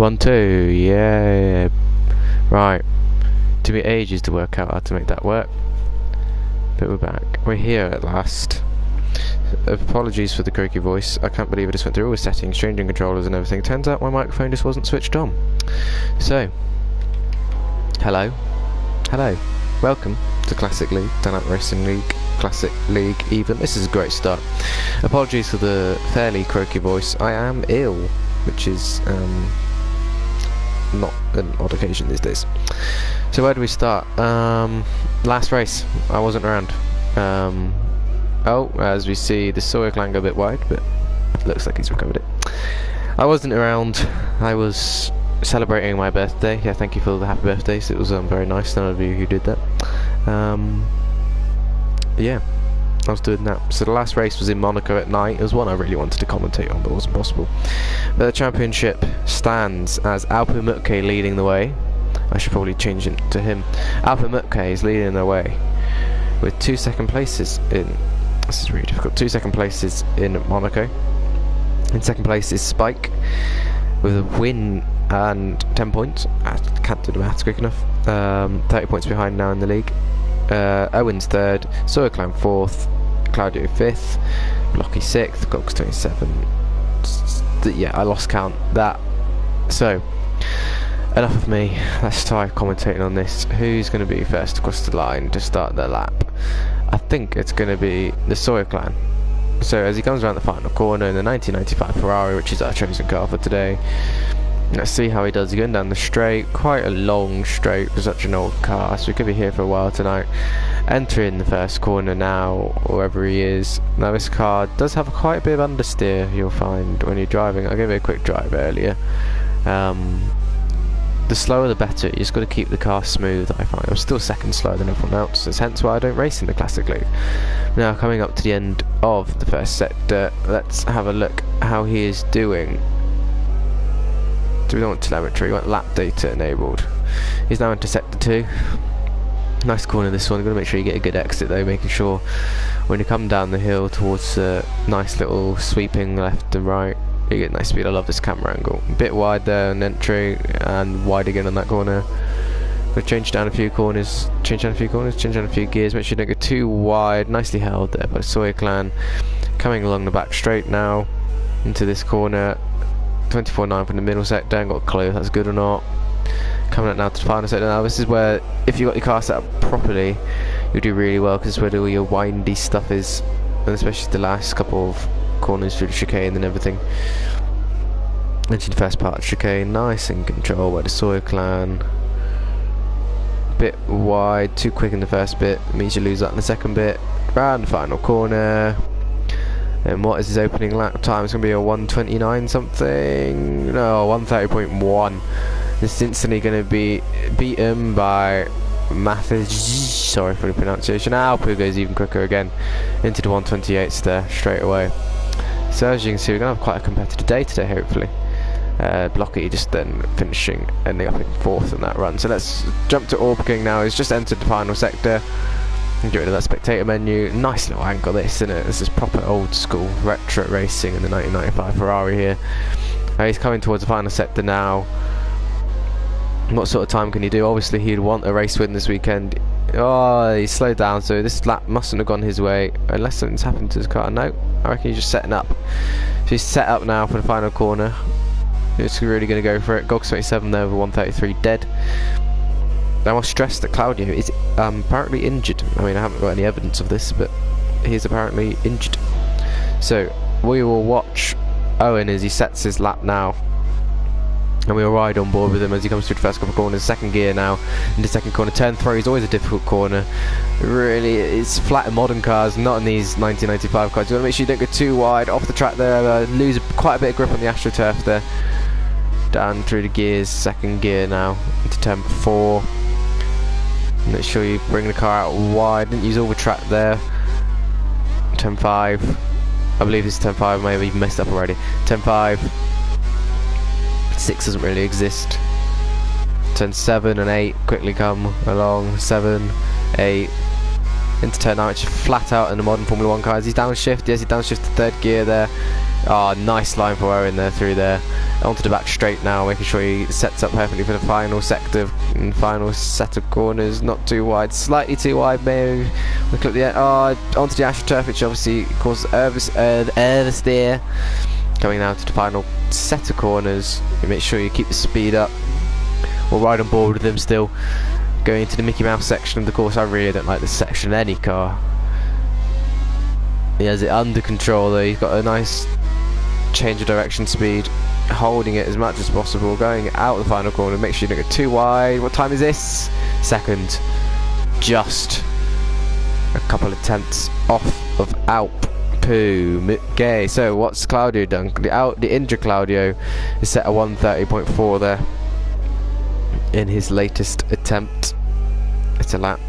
1, 2, yeah. Right. Took me ages to work out how to make that work. But we're back. We're here at last. Apologies for the croaky voice. I can't believe I just went through all the settings, changing controllers and everything. Turns out my microphone just wasn't switched on. So, hello. Hello. Welcome to Classic League, Dynamic Racing League, Classic League even. This is a great start. Apologies for the fairly croaky voice. I am ill, which is not an odd occasion these days. So where do we start? Last race, I wasn't around. Oh, as we see, the Sawyer clan go a bit wide, but it looks like he's recovered it. I wasn't around. I was celebrating my birthday. Yeah, thank you for the happy birthdays. It was very nice, none of you who did that. Yeah, I was doing that. So the last race was in Monaco at night. It was one I really wanted to commentate on, but it wasn't possible. But the championship stands as Alpe Mutke leading the way. I should probably change it to him. Alpe Mutke is leading the way with 2 second places in... This is really difficult. 2 second places in Monaco. In second place is Spike with a win and 10 points. I can't do the maths quick enough. 30 points behind now in the league. Owen's third, Sawyer Clan fourth, Claudio fifth, Blocky sixth, Gox 27. Yeah, I lost count. That. So, enough of me. Let's start commentating on this. Who's going to be first across the line to start their lap? I think it's going to be the Sawyer Clan. So as he comes around the final corner in the 1995 Ferrari, which is our chosen car for today, let's see how he does. He's going down the straight, quite a long straight for such an old car, so he could be here for a while tonight. Entering the first corner now, wherever he is. Now this car does have quite a bit of understeer, you'll find, when you're driving. I gave it a quick drive earlier. The slower the better. You just got to keep the car smooth, I find. I'm still second slower than everyone else. That's hence why I don't race in the Classic League. Now, coming up to the end of the first sector, let's have a look how he is doing. Do we don't want telemetry? We want lap data enabled. He's now into sector 2. Nice corner this one. You've got to make sure you get a good exit though, making sure when you come down the hill towards the nice little sweeping left and right, you get nice speed. I love this camera angle. A bit wide there on entry and wide again on that corner. We'll change down a few corners, change down a few gears, make sure you don't go too wide. Nicely held there by Sawyer Clan. Coming along the back straight now into this corner. 24.9 from the middle sector, ain't got a clue if that's good or not. Coming up now to the final sector. Now this is where, if you got your car set up properly, you'll do really well, because it's where all your windy stuff is, and especially the last couple of corners through the chicane and everything. Into the first part of the chicane, nice in control by the Sawyer Clan. Bit wide, too quick in the first bit, means you lose that in the second bit. Round the final corner. And what is his opening lap time? It's going to be a 1:29 something. No, 1:30.1. This is instantly going to be beaten by Mathis. Sorry for the pronunciation. Alpu goes even quicker again into the 1:28s there straight away. So as you can see, we're going to have quite a competitive day today, hopefully. Blocky just then finishing, ending up in 4th in that run. So let's jump to Orpking now. He's just entered the final sector. Get rid of that spectator menu. Nice little angle this, isn't it? This is proper old school retro racing in the 1995 Ferrari here. He's coming towards the final sector now. What sort of time can he do? Obviously he'd want a race win this weekend. Oh, he slowed down, so this lap mustn't have gone his way unless something's happened to his car. No, I reckon he's just setting up. So he's set up now for the final corner. He's really going to go for it. Gox 27 there with 1:33 dead. I must stress that Claudio is apparently injured. I mean, I haven't got any evidence of this, but he's apparently injured. So we will watch Owen as he sets his lap now, and we will ride on board with him as he comes through the first couple of corners. Second gear now into second corner. Turn 3 is always a difficult corner. Really, it's flat in modern cars, not in these 1995 cars. You want to make sure you don't go too wide off the track there. Lose quite a bit of grip on the AstroTurf there. Down through the gears. Second gear now into turn 4. Make sure you bring the car out wide. Didn't use all the track there. Turn 5. I believe this is turn 5. Maybe even messed up already. Turn 5. 6 doesn't really exist. Turn 7 and 8 quickly come along. 7, 8. Into turn 9, which is flat out in the modern Formula 1 cars. He's downshift. Yes, he downshift to 3rd gear there. Oh, nice line for Owen there, through there. Onto the back straight now, making sure he sets up perfectly for the final sector and final set of corners. Not too wide, slightly too wide maybe. Look at the end. Oh, onto the AstroTurf, which obviously causes oversteer. Going now to the final set of corners. You make sure you keep the speed up. We'll ride on board with him still. Going into the Mickey Mouse section of the course. I really don't like this section of any car. He has it under control though. He's got a nice change of direction speed, holding it as much as possible, going out of the final corner. Make sure you don't get too wide. What time is this? Second. Just a couple of tenths off of Alp. Okay, so what's Claudio done? The injured Claudio is set at 1:30.4 there in his latest attempt. It's a lap.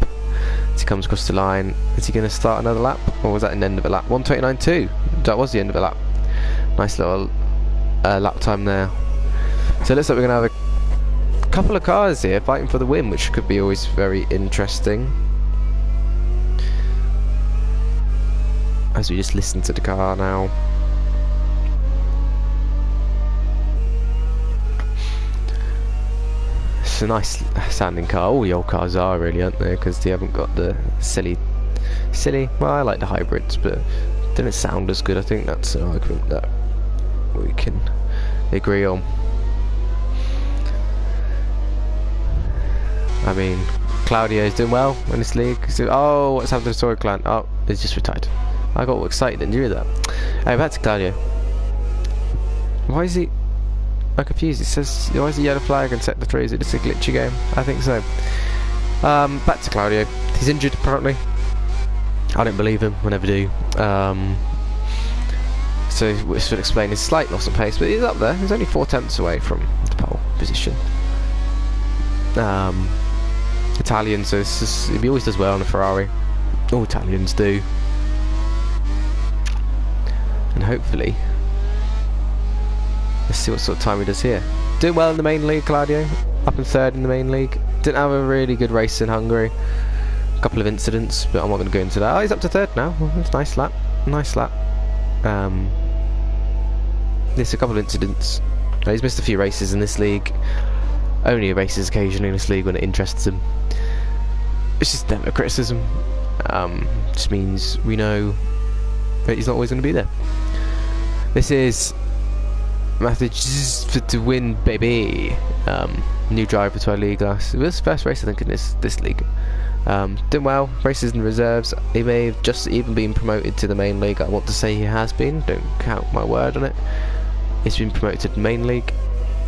As he comes across the line, is he going to start another lap, or was that an end of a lap? 1:29.2. That was the end of a lap. Nice little lap time there. So it looks like we're going to have a couple of cars here fighting for the win, which could be always very interesting. As we just listen to the car now. It's a nice sounding car. All the old cars are really, aren't they? Because they haven't got the silly. Well, I like the hybrids, but they don't sound as good. I think that's an argument that we can agree on. I mean, Claudio is doing well in this league. So, oh, what's happened to the Story Clan? Oh, he's just retired. I got all excited and knew that. Hey, back to Claudio. Why is he... I'm confused. It says, why is the yellow flag and set the 3? Is it just a glitchy game? I think so. Back to Claudio. He's injured apparently. I don't believe him. I never do. So this would explain his slight loss of pace, but he's up there. He's only 4 tenths away from the pole position. Italian, so he always does well on a Ferrari. All Italians do. And hopefully, let's see what sort of time he does here. Doing well in the main league, Claudio. Up in 3rd in the main league. Didn't have a really good race in Hungary. A couple of incidents, but I'm not going to go into that. Oh, he's up to 3rd now. It's a nice lap. Nice lap. There's a couple of incidents. He's missed a few races in this league. Only races occasionally in this league when it interests him. It's just never criticism. Just means we know that he's not always going to be there. This is myatesftw to win, baby. New driver to our league last. It was his first race, I think, in this league. Doing well. Races in reserves. He may have just even been promoted to the main league. I want to say he has been. Don't count my word on it. He's been promoted to the main league.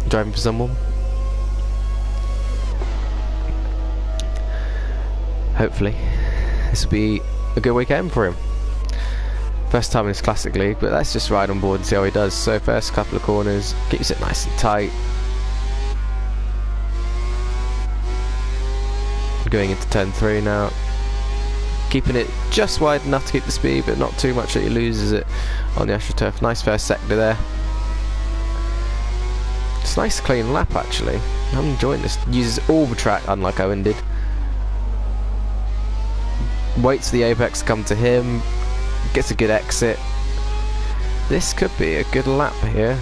Driving for someone. Hopefully, this will be a good weekend for him. First time in his classic league, but let's just ride on board and see how he does. So first couple of corners, keeps it nice and tight. Going into turn 3 now. Keeping it just wide enough to keep the speed, but not too much that he loses it on the AstroTurf. Nice first sector there. It's a nice clean lap actually. I'm enjoying this. Uses all the track, unlike Owen did. Waits for the apex to come to him. Gets a good exit. This could be a good lap here.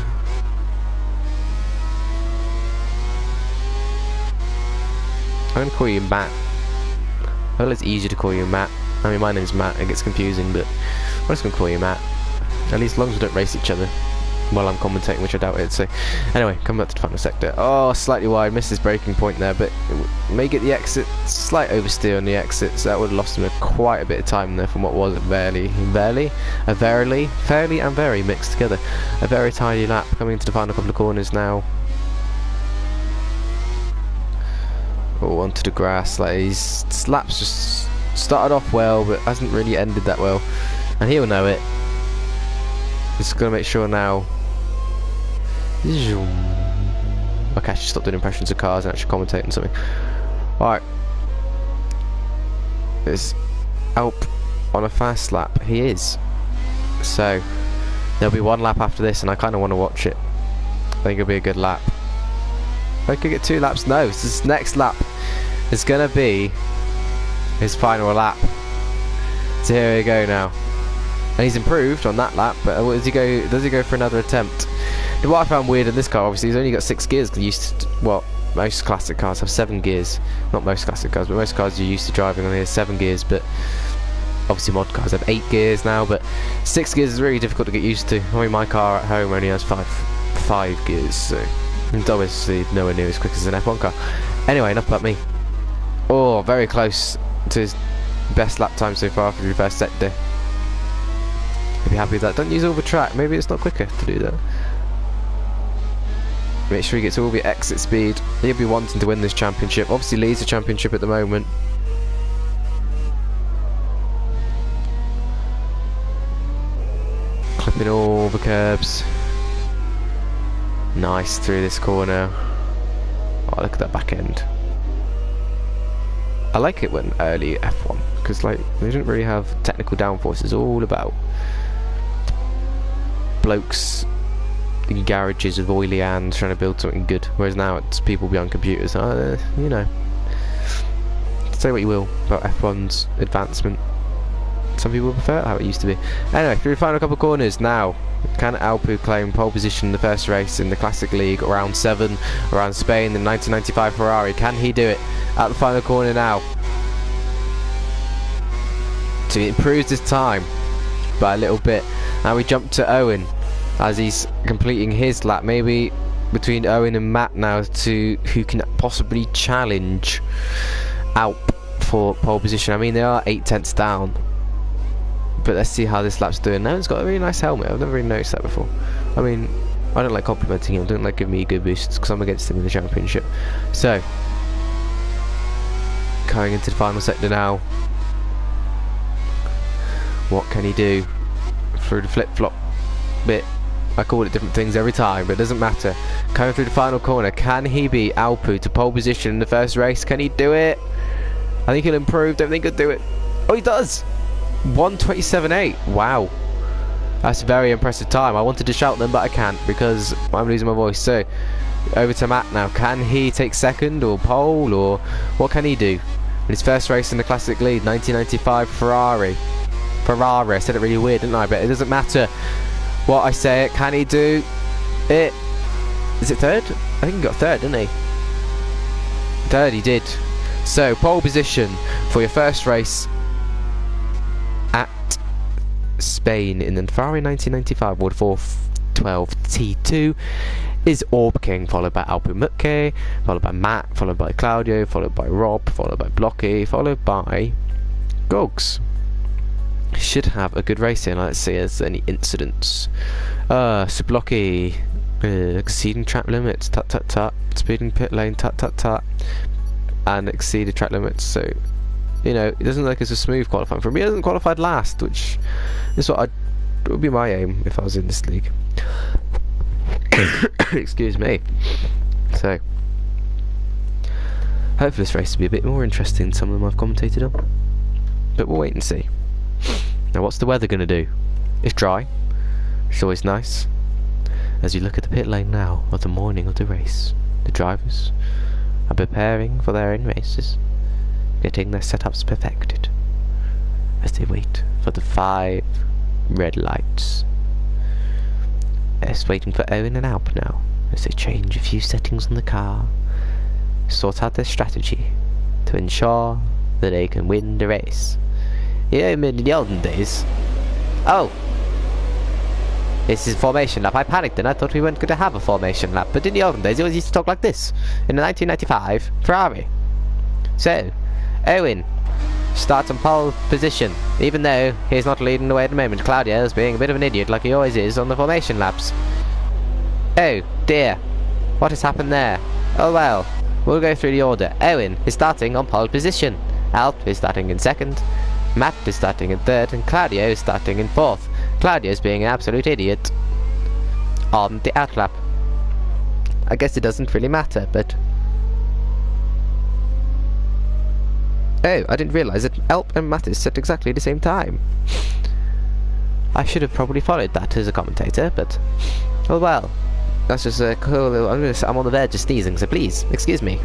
I'm going to call you Matt. Well, it's easier to call you Matt. I mean, my name's Matt. It gets confusing, but I'm just going to call you Matt. At least as long as we don't race each other while I'm commentating, which I doubt it. So, anyway, come back to the final sector. Oh, slightly wide. Missed his braking point there, but may get the exit. Slight oversteer on the exit, so that would have lost him quite a bit of time there from what was fairly and very mixed together. A very tidy lap coming into the final couple of corners now. Oh, onto the grass. Like his laps just started off well, but hasn't really ended that well, and he'll know it. Just gonna make sure now. Okay, I should stop doing impressions of cars and actually commentating something. Alright. Is Alp on a fast lap? He is. So there'll be one lap after this, and I kind of want to watch it. I think it'll be a good lap. I could get 2 laps. No, this next lap is gonna be his final lap. So here we go now. And he's improved on that lap, but does he go for another attempt? And what I found weird in this car, obviously, he's only got 6 gears. Because used to, well, most classic cars have 7 gears. Not most classic cars, but most cars you're used to driving only have 7 gears. But obviously mod cars have 8 gears now, but 6 gears is really difficult to get used to. I mean, my car at home only has 5 gears, so it's obviously nowhere near as quick as an F1 car. Anyway, enough about me. Oh, very close to his best lap time so far for the first sector. I'd be happy with that. Don't use all the track. Maybe it's not quicker to do that. Make sure he gets all the exit speed. He'll be wanting to win this championship. Obviously leads the championship at the moment. Clipping all the curbs. Nice through this corner. Oh, look at that back end. I like it when early F1, because like they didn't really have technical downforce. It's all about blokes in garages with oily hands trying to build something good, whereas now it's people behind computers. You know, say what you will about F1's advancement. Some people prefer how it used to be. Anyway, through the final couple of corners now. Can Alpu claim pole position in the first race in the Classic League round 7 around Spain, the 1995 Ferrari? Can he do it at the final corner now? So he improves his time by a little bit. Now we jump to Owen as he's completing his lap. Maybe between Owen and Matt now to who can possibly challenge Alp for pole position. I mean, they are 8 tenths down. But let's see how this lap's doing. Now he's got a really nice helmet. I've never really noticed that before. I mean, I don't like complimenting him. I don't like giving me good boosts because I'm against him in the championship. So, going into the final sector now. What can he do through the flip-flop bit? I call it different things every time, but it doesn't matter. Coming through the final corner, can he beat Alpu to pole position in the first race? Can he do it? I think he'll improve. Don't think he'll do it. Oh, he does! 1:27.8. Wow, that's a very impressive time. I wanted to shout them, but I can't because I'm losing my voice. So over to Matt now. Can he take second or pole, or what can he do in his first race in the Classic League? 1995 Ferrari. I said it really weird, didn't I? But it doesn't matter what I say. It can he do it? Is it third? I think he got third, didn't he? Third, he did. So pole position for your first race at Spain in the Ferrari 1995 World 412 T2 is Orb King, followed by Alpu Mutke, followed by Matt, followed by Claudio, followed by Rob, followed by Blocky, followed by Gogs. Should have a good race here. Let's see if there's any incidents. So Blocky exceeding track limits, tut tut tut, speeding pit lane, tut tut tut, and exceeded track limits. So you know, it doesn't look like it's a smooth qualifying. For me, he hasn't qualified last, which is what would be my aim if I was in this league. Excuse me. So, hopefully this race will be a bit more interesting than some of them I've commentated on. But we'll wait and see. Now, what's the weather going to do? It's dry. It's always nice. As you look at the pit lane now, of the morning of the race, the drivers are preparing for their own races, getting their setups perfected as they wait for the 5 red lights. It's waiting for Owen and Alp now as they change a few settings on the car, sort out their strategy to ensure that they can win the race. You know, in the olden days, oh, this is formation lap. I panicked and I thought we weren't going to have a formation lap, but in the olden days it always used to talk like this in the 1995 Ferrari. So Owen starts on pole position, even though he's not leading the way at the moment. Claudio is being a bit of an idiot, like he always is on the formation laps. Oh dear, what has happened there? Oh well, we'll go through the order. Owen is starting on pole position, Alp is starting in second, Matt is starting in third, and Claudio is starting in fourth. Claudio is being an absolute idiot on the outlap. I guess it doesn't really matter, but oh, I didn't realise that Alp and Matt is set exactly the same time. I should have probably followed that as a commentator, but oh well. That's just a cool little, I'm on the verge of sneezing, so please, excuse me.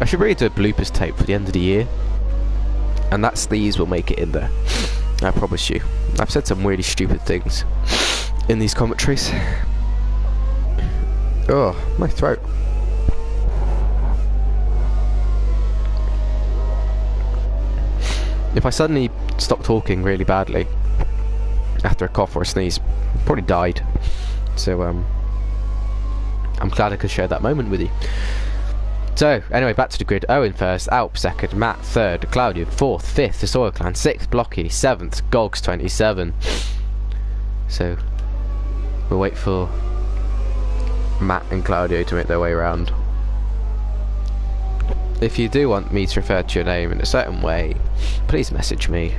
I should really do a bloopers tape for the end of the year. and that sneeze will make it in there. I promise you. I've said some really stupid things in these commentaries. Oh, my throat. If I suddenly stop talking really badly after a cough or a sneeze, I've probably died. So I'm glad I could share that moment with you. So, anyway, back to the grid. Owen first, Alp second, Matt third, Claudio fourth, fifth, the Soil Clan, sixth, Blocky, seventh, Gogs 27. So, we'll wait for Matt and Claudio to make their way around. If you do want me to refer to your name in a certain way, please message me.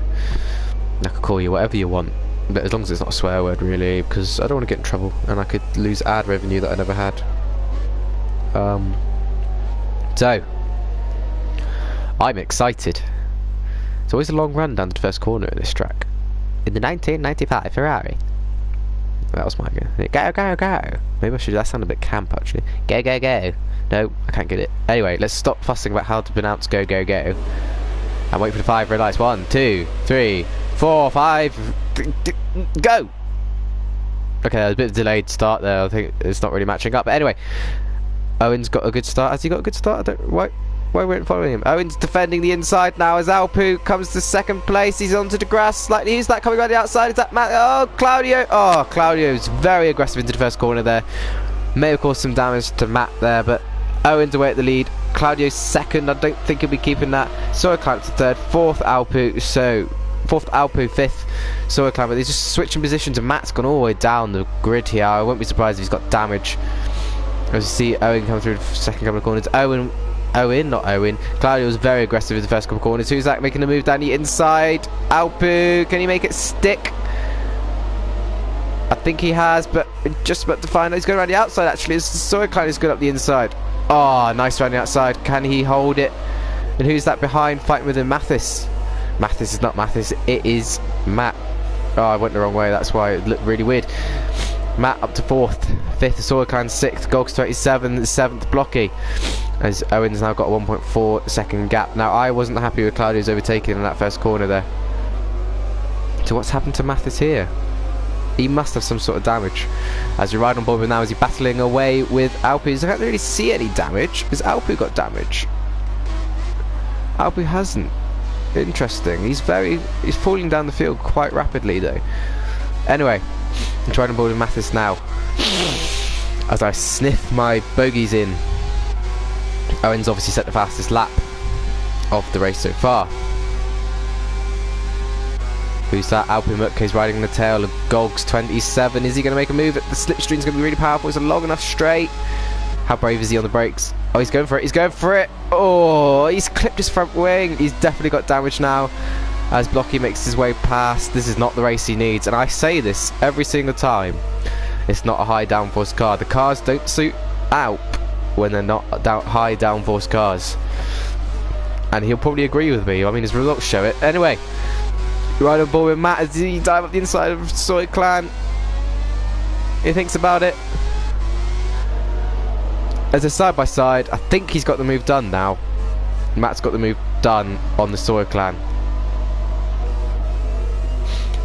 I could call you whatever you want, but as long as it's not a swear word, really, because I don't want to get in trouble and I could lose ad revenue that I never had. So, I'm excited. It's always a long run down to the first corner of this track. In the 1995 Ferrari. That was my go. Go, go, go. Maybe I should. That sounded a bit camp, actually. Go, go, go. No, I can't get it. Anyway, let's stop fussing about how to pronounce go, go, go. And wait for the 5 red lights. 1, 2, 3, 4, 5. Go! Okay, there's a bit of a delayed start there. I think it's not really matching up. But anyway, Owen's got a good start. Has he got a good start? Why weren't following him? Owen's defending the inside now as Alpu comes to second place. He's onto the grass slightly. Who's that coming around the outside? Is that Matt? Oh, Claudio. Oh, Claudio's very aggressive into the first corner there. May have caused some damage to Matt there, but Owen's away at the lead. Claudio's second. I don't think he'll be keeping that. Soil Clan to third. Fourth, Alpu. So, fourth, Alpu. Fifth, Soil Clan. But they're just switching positions, and Matt's gone all the way down the grid here. I won't be surprised if he's got damage. As you see Owen come through the second couple of corners. Not Owen. Claudio was very aggressive in the first couple of corners. Who's that making a move down the inside? Alpu, can he make it stick? I think he has, but just about to find out. He's going around the outside actually. It's Soil Clan is good up the inside. Oh, nice around the outside. Can he hold it? And who's that behind fighting with him? Mathis. Mathis is not Mathis. It is Matt. Oh, I went the wrong way. That's why it looked really weird. Matt up to fourth, fifth, Soil Clan, sixth, Gogs 27, seventh, Blocky. As Owen's now got a 1.4 second gap. Now, I wasn't happy with Claudio's overtaking in that first corner there. So what's happened to Mathis here? He must have some sort of damage. As we ride on board with now, is he battling away with Alpu? I can't really see any damage. Has Alpu got damage? Alpu hasn't. Interesting. He's falling down the field quite rapidly though. Anyway, I'm trying to board with Mathis now. As I sniff my bogeys in. Owen's obviously set the fastest lap of the race so far. Who's that? Alpu Mutke's riding the tail of Gogs 27. Is he going to make a move? The slipstream's going to be really powerful. It's a long enough straight. How brave is he on the brakes? Oh, he's going for it. He's going for it. Oh, he's clipped his front wing. He's definitely got damage now. As Blocky makes his way past. This is not the race he needs. And I say this every single time. It's not a high downforce car. The cars don't suit Alp when they're not high downforce cars. And he'll probably agree with me. I mean, his results show it. Anyway, right on board with Matt as he dive up the inside of Soil Clan. He thinks about it. As a side by side, I think he's got the move done now. Matt's got the move done on the Soil Clan.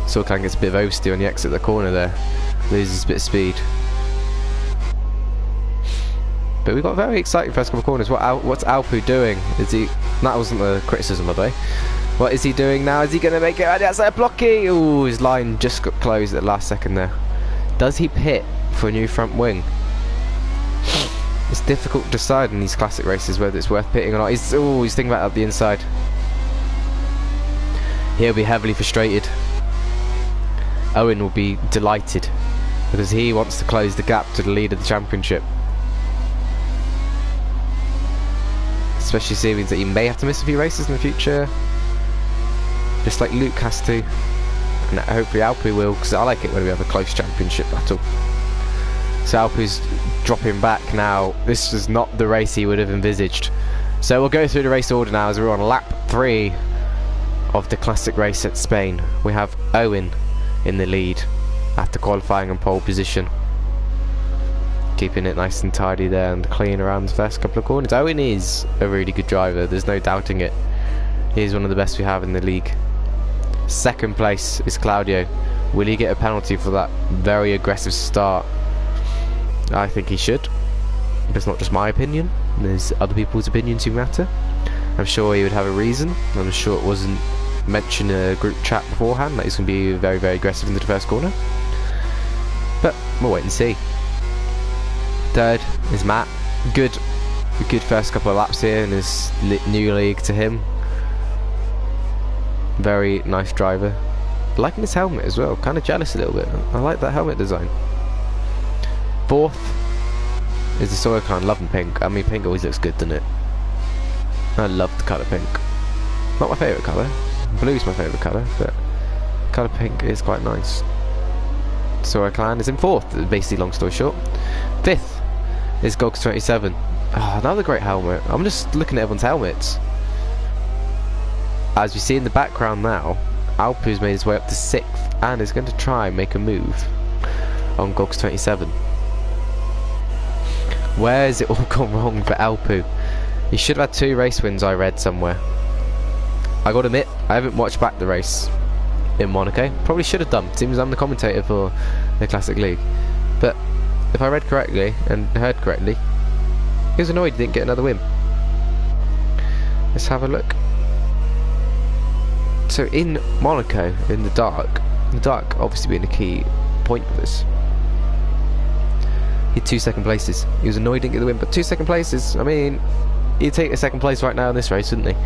Soil Clan gets a bit of oversteer on the exit of the corner there. Loses a bit of speed. But we got a very exciting first couple of corners. What's Alpu doing? Is he? That wasn't a criticism, by the way. What is he doing now? Is he going to make it out the outside? Blocky! Ooh, his line just got closed at the last second there. Does he pit for a new front wing? It's difficult to decide in these classic races whether it's worth pitting or not. He's thinking about it up the inside. He'll be heavily frustrated. Owen will be delighted because he wants to close the gap to the lead of the championship. Especially seeing that he may have to miss a few races in the future. Just like Luke has to. And hopefully Alpu will, because I like it when we have a close championship battle. So Alpu's dropping back now. This is not the race he would have envisaged. So we'll go through the race order now as we're on lap 3 of the classic race at Spain. We have Owen in the lead after qualifying in pole position. Keeping it nice and tidy there and clean around the first couple of corners. Owen is a really good driver, there's no doubting it. He's one of the best we have in the league. Second place is Claudio. Will he get a penalty for that very aggressive start? I think he should. But it's not just my opinion. There's other people's opinions who matter. I'm sure he would have a reason. I'm sure it wasn't mentioned in a group chat beforehand that he's going to be very, very aggressive in the first corner. But we'll wait and see. Third is Matt. Good first couple of laps here in his new league to him. Very nice driver. Liking his helmet as well. Kind of jealous a little bit. I like that helmet design. Fourth is the Soil Clan. Loving pink. I mean, pink always looks good, doesn't it? I love the colour pink. Not my favourite colour. Blue's my favourite colour, but colour pink is quite nice. Soil Clan is in fourth. Basically, long story short. Fifth is Gogs27. Oh, another great helmet. I'm just looking at everyone's helmets. As we see in the background now, Alpu's made his way up to 6th and is going to try and make a move on Gogs27. Where has it all gone wrong for Alpu? He should have had 2 race wins, I read somewhere. I gotta admit, I haven't watched back the race in Monaco. Probably should have done, seems I'm the commentator for the Classic League. But if I read correctly and heard correctly, he was annoyed he didn't get another win. Let's have a look. So in Monaco, in the dark obviously being a key point for this. He had 2 second places. He was annoyed he didn't get the win, but 2 second places, I mean, he'd take a second place right now in this race, wouldn't he?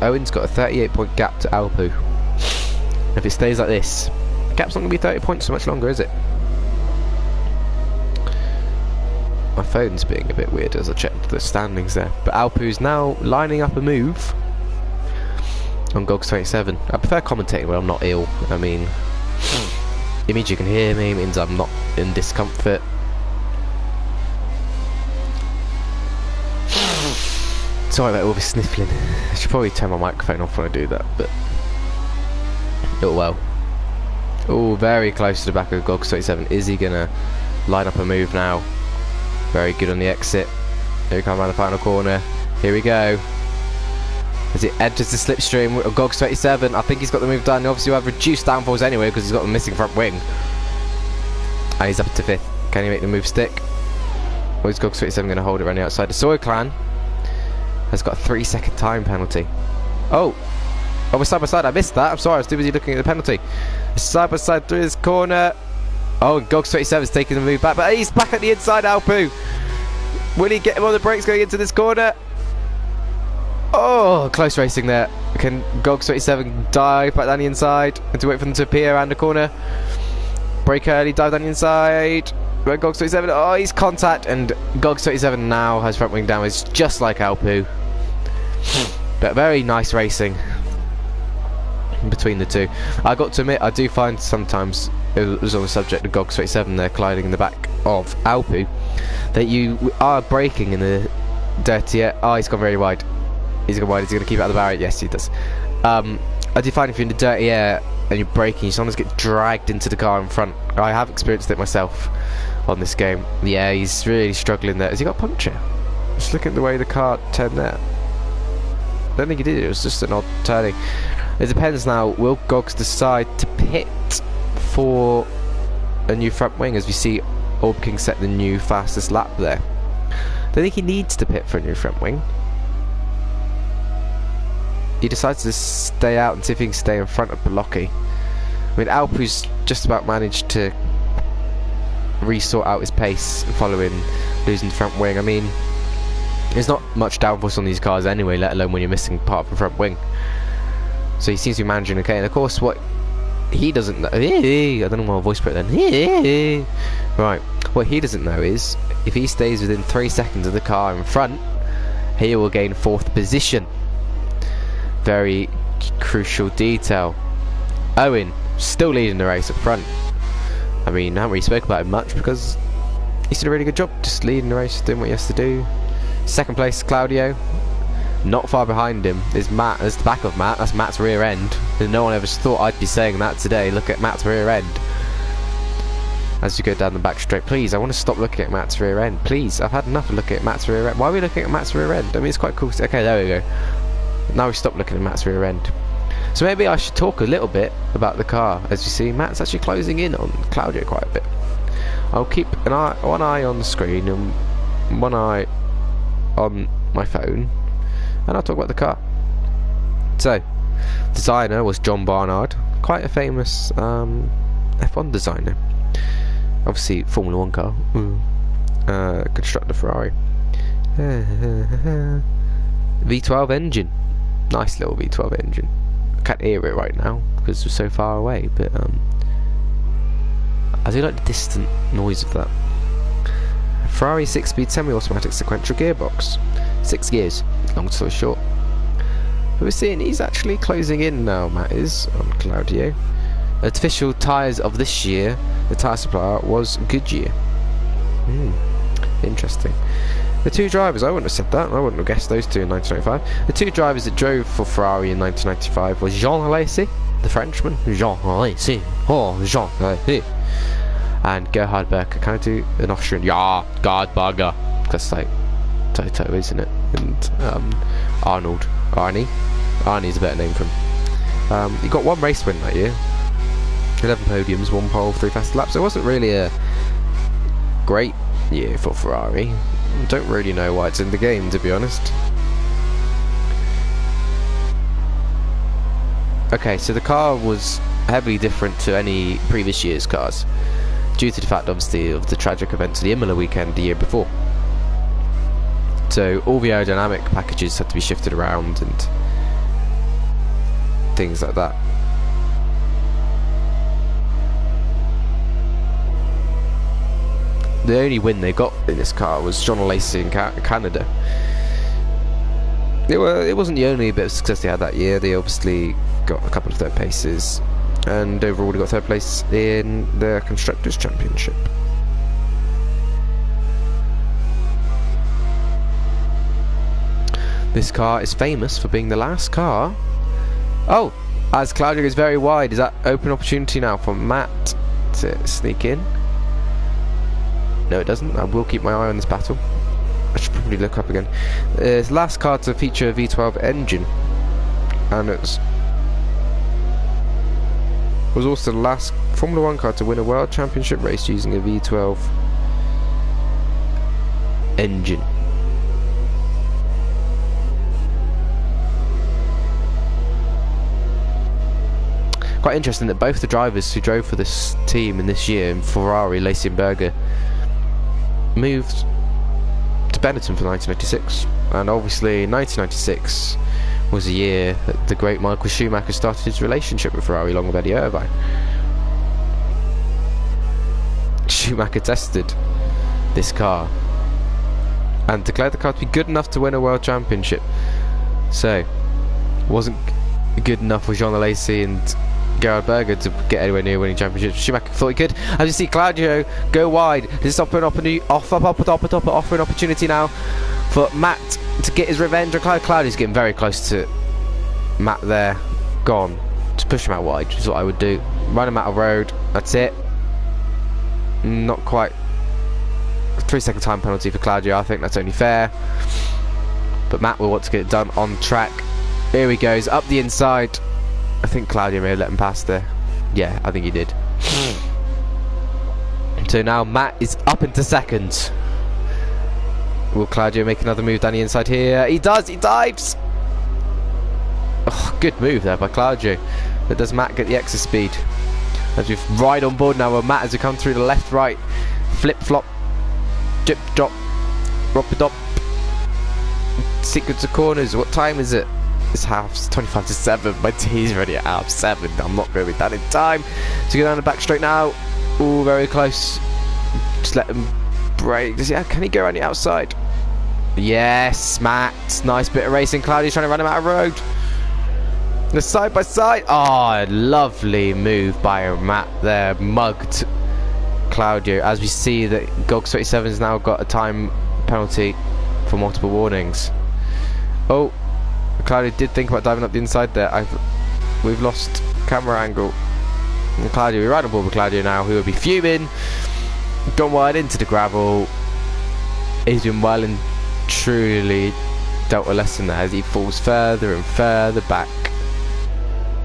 Owen's got a 38-point gap to Alpu. If it stays like this, the gap's not going to be 30 points so much longer, is it? My phone's being a bit weird as I checked the standings there. But Alpu's now lining up a move on Gogs27. I prefer commentating when I'm not ill. I mean, it means you can hear me, it means I'm not in discomfort. Sorry about all this sniffling. I should probably turn my microphone off when I do that, but oh well. Oh, very close to the back of Gogs27. Is he gonna line up a move now? Very good on the exit. Here we come around the final corner. Here we go. As it enters the slipstream of Gogs27, I think he's got the move done. Obviously, he'll have reduced downforce anyway because he's got a missing front wing. And he's up to 5th. Can he make the move stick? Or is Gogs27 going to hold it around the outside? The Soil Clan has got a 3-second time penalty. Oh, we're side by side. I missed that. I'm sorry. I was too busy looking at the penalty. Side by side through this corner. Oh, Gogs27's taking the move back, but he's back at the inside, Alpu. Will he get him on the brakes going into this corner? Oh, close racing there. Can Gogs27 dive back down the inside and to wait for them to appear around the corner? Brake early, dive down the inside. But Gogs27, oh, he's contact, and Gogs27 now has front wing damage, just like Alpu. But very nice racing between the two. I got to admit, I do find sometimes, it was on the subject of Gogs27 there colliding in the back of Alpu, that you are braking in the dirty air. Oh, he's gone very wide. He's gone wide. Is he going to keep out of the barrier? Yes, he does. I do find if you're in the dirty air and you're braking, you sometimes get dragged into the car in front. I have experienced it myself on this game. Yeah, he's really struggling there. Has he got a puncture? Just look at the way the car turned there. I don't think he did. It was just an odd turning. It depends now. Will Gogs decide to pit for a new front wing, as we see Orb King set the new fastest lap there? I don't think he needs to pit for a new front wing. He decides to stay out and see if he can stay in front of Bolocki. I mean, Alpu's just about managed to resort out his pace following losing the front wing. I mean, there's not much downforce on these cars anyway, let alone when you're missing part of the front wing. So he seems to be managing okay. And of course, what he doesn't know, I don't know why I voice put it then. Right, what he doesn't know is if he stays within 3 seconds of the car in front, he will gain 4th position. Very crucial detail. Owen still leading the race up front. I mean, I haven't really spoke about him much because he's done a really good job just leading the race, doing what he has to do. Second place, Claudio. Not far behind him is Matt. There's the back of Matt. That's Matt's rear end. And no one ever thought I'd be saying that today. Look at Matt's rear end. as you go down the back straight. Please, I want to stop looking at Matt's rear end. Please, I've had enough of looking at Matt's rear end. Why are we looking at Matt's rear end? I mean, it's quite cool. Okay, there we go. Now we stop looking at Matt's rear end. So maybe I should talk a little bit about the car. As you see, Matt's actually closing in on Claudio quite a bit. I'll keep one eye on the screen and one eye on my phone, and I'll talk about the car. So, designer was John Barnard, quite a famous F1 designer. Obviously, Formula 1 car. Constructor Ferrari. V12 engine. Nice little V12 engine. I can't hear it right now because we're so far away, but I do like the distant noise of that. Ferrari 6-speed semi-automatic sequential gearbox. 6 gears, long story short. But we're seeing he's actually closing in now, Matt is, on Claudio. Official tyres of this year, the tyre supplier was Goodyear. Interesting. The two drivers, I wouldn't have said that, I wouldn't have guessed those two in 1995. The two drivers that drove for Ferrari in 1995 were Jean Alesi, the Frenchman, Jean Alesi, and Gerhard Berger. Can I do an Austrian? Ja, Gerhard Berger. That's like Toto, isn't it? And Arnie's a better name for him. He got 1 race win that year. 11 podiums, 1 pole, 3 fastest laps. It wasn't really a great year for Ferrari. Don't really know why it's in the game, to be honest. Okay, so the car was heavily different to any previous year's cars, due to the fact, obviously, of the tragic events of the Imola weekend the year before. So all the aerodynamic packages had to be shifted around and things like that. The only win they got in this car was John Alesi in Canada. It wasn't the only bit of success they had that year. They obviously got a couple of third places, and overall they got 3rd place in the Constructors' Championship. This car is famous for being the last car. Oh, as Claudio is very wide, is that open opportunity now for Matt to sneak in? No, it doesn't. I will keep my eye on this battle. I should probably look up again. It's the last car to feature a V12 engine, and it was also the last Formula 1 car to win a World Championship race using a V12 engine. Quite interesting that both the drivers who drove for this team in this year, in Ferrari, Alesi and Berger, moved to Benetton for 1996, and obviously 1996 was a year that the great Michael Schumacher started his relationship with Ferrari along with Eddie Irvine. Schumacher tested this car and declared the car to be good enough to win a world championship. So, wasn't good enough for Jean Alesi and Gerhard Berger to get anywhere near winning championships. Schumacher thought he could. As you see Claudio go wide, this is offering an opportunity now for Matt to get his revenge. Claudio's getting very close to Matt there. Gone. Just push him out wide, which is what I would do. Run him out of road. That's it. Not quite. 3-second time penalty for Claudio. I think that's only fair. But Matt will want to get it done on track. Here he goes, up the inside. I think Claudio may have let him pass there. Yeah, I think he did. So now Matt is up into second. Will Claudio make another move down the inside here? He does, he dives! Oh, good move there by Claudio. But does Matt get the extra speed? As we've right on board now with Matt as we come through the left-right. Flip-flop. Dip-drop. Rop-a-dop. Sequence of corners. What time is it? It's 25 to 7. My team's ready at 7. I'm not going to be done in time. So go down the back straight now. Ooh, very close. Just let him brake. Can he go around the outside? Yes, Matt. Nice bit of racing. Claudio's trying to run him out of road. The side by side. Oh, lovely move by Matt there. Mugged Claudio. As we see that Gogs 27 has now got a time penalty for multiple warnings. Oh. Claudio did think about diving up the inside there. We've lost camera angle. And Claudio, we're right on board with Claudio now, who will be fuming. gone wide into the gravel. He's been well and truly dealt a lesson there as he falls further and further back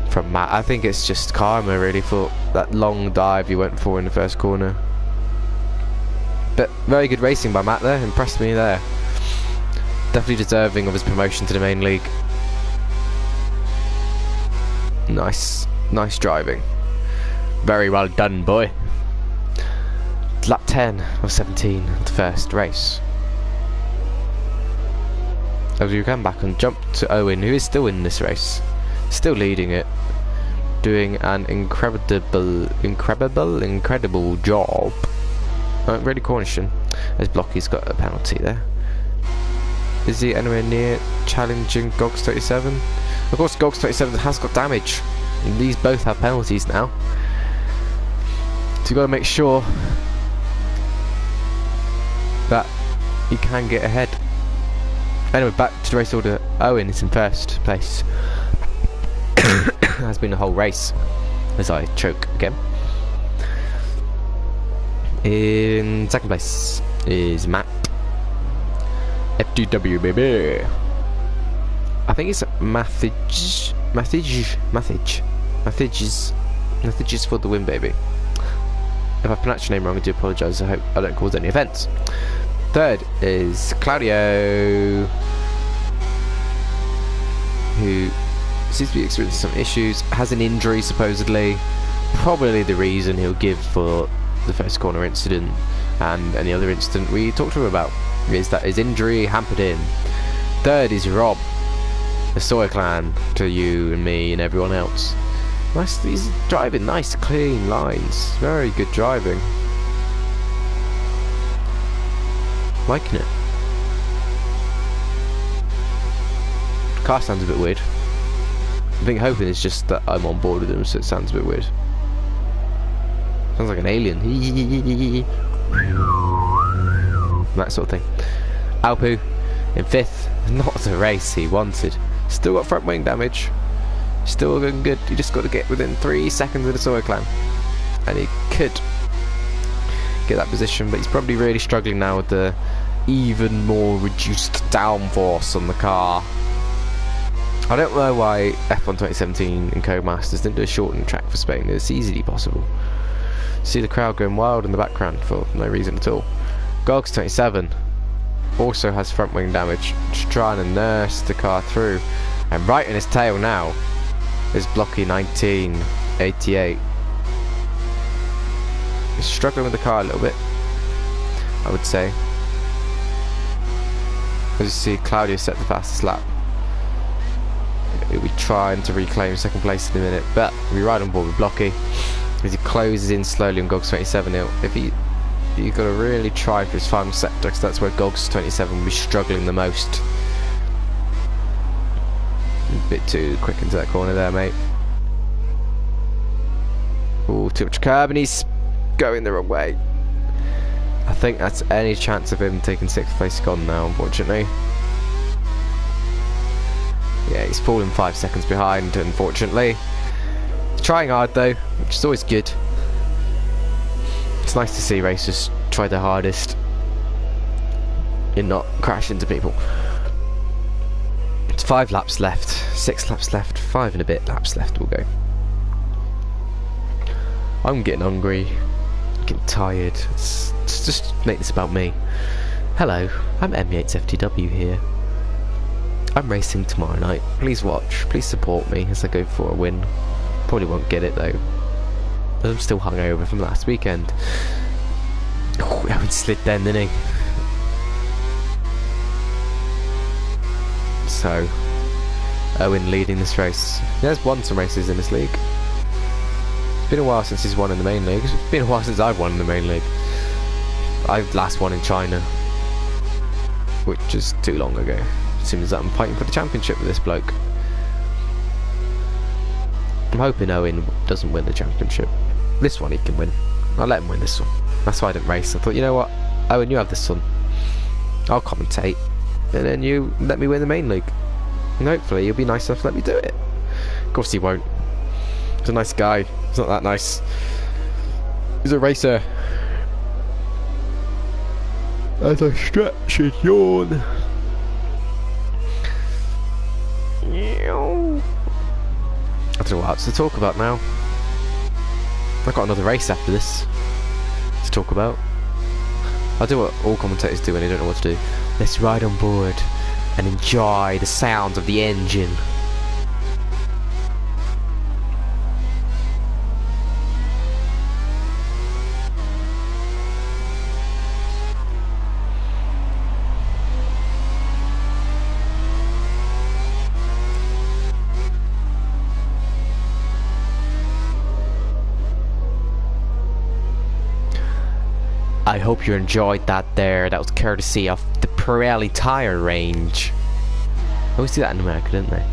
from Matt. I think it's just karma really for that long dive he went for in the first corner. But very good racing by Matt there, impressed me there. Definitely deserving of his promotion to the main league. Nice driving. Very well done, boy. Lap 10 of 17 of the first race. As we come back and jump to Owen, who is still in this race, still leading it, doing an incredible job. Really cornishing, as Blocky's got a penalty there. Is he anywhere near challenging Gogs 37? Of course, Gogs 37 has got damage, and these both have penalties now. So you've got to make sure that you can get ahead. Anyway, back to the race order. Owen is in first place. Has been the whole race, as I choke again. In second place is Matt. FTW, baby. I think it's Mathage for the win, baby. If I pronounced your name wrong, I do apologise. I hope I don't cause any offence. Third is Claudio, who seems to be experiencing some issues, has an injury supposedly. Probably the reason he'll give for the first corner incident and any other incident we talked to him about is that his injury hampered him. Third is Rob, the Sawyer clan to you and me and everyone else. Nice, he's driving nice clean lines, very good driving. Liking it. Car sounds a bit weird. I think hoping it's just that I'm on board with him, so it sounds a bit weird. Sounds like an alien. That sort of thing. Alpu in fifth. Not the race he wanted. Still got front wing damage. Still looking good. You just got to get within 3 seconds of the Sawyer clan, and he could get that position. But he's probably really struggling now with the even more reduced downforce on the car. I don't know why F1 2017 and Codemasters didn't do a shortened track for Spain. It's easily possible. See the crowd going wild in the background for no reason at all. Gogs 27 also has front wing damage, just trying to nurse the car through, and right in his tail now is Blocky 1988. He's struggling with the car a little bit, I would say. As you see, Claudio set the fastest lap. He'll be trying to reclaim second place in a minute, but we ride on board with Blocky as he closes in slowly on Gogs 27. You've got to really try for his final sector, because that's where Gogs 27 will be struggling the most. A bit too quick into that corner there, mate. Oh, too much curb, and he's going the wrong way. I think that's any chance of him taking 6th place gone now, unfortunately. Yeah, he's falling 5 seconds behind, unfortunately. He's trying hard though, which is always good. It's nice to see racers try their hardest and not crash into people. It's 5 laps left, 6 laps left, 5 and a bit laps left will go. I'm getting hungry, getting tired. Let's just make this about me. Hello, I'm myatesftw here. I'm racing tomorrow night. Please watch, please support me as I go for a win. Probably won't get it though. I'm still hungover from last weekend. Oh, Owen slid then, didn't he? So, Owen leading this race. He has won some races in this league. It's been a while since he's won in the main league. It's been a while since I've won in the main league. I last won in China, which is too long ago. Seems as I'm fighting for the championship with this bloke. I'm hoping Owen doesn't win the championship. This one he can win. I'll let him win this one. That's why I didn't race. I thought, you know what, Owen, you have this one. I'll commentate, and then you let me win the main league. And hopefully you'll be nice enough to let me do it. Of course he won't. He's a nice guy. He's not that nice. He's a racer. as I stretch and yawn. I don't know what else to talk about now. I've got another race after this to talk about. I'll do what all commentators do when they don't know what to do. Let's ride on board and enjoy the sounds of the engine. I hope you enjoyed that there. That was courtesy of the Pirelli tyre range. I always do that in America, don't they?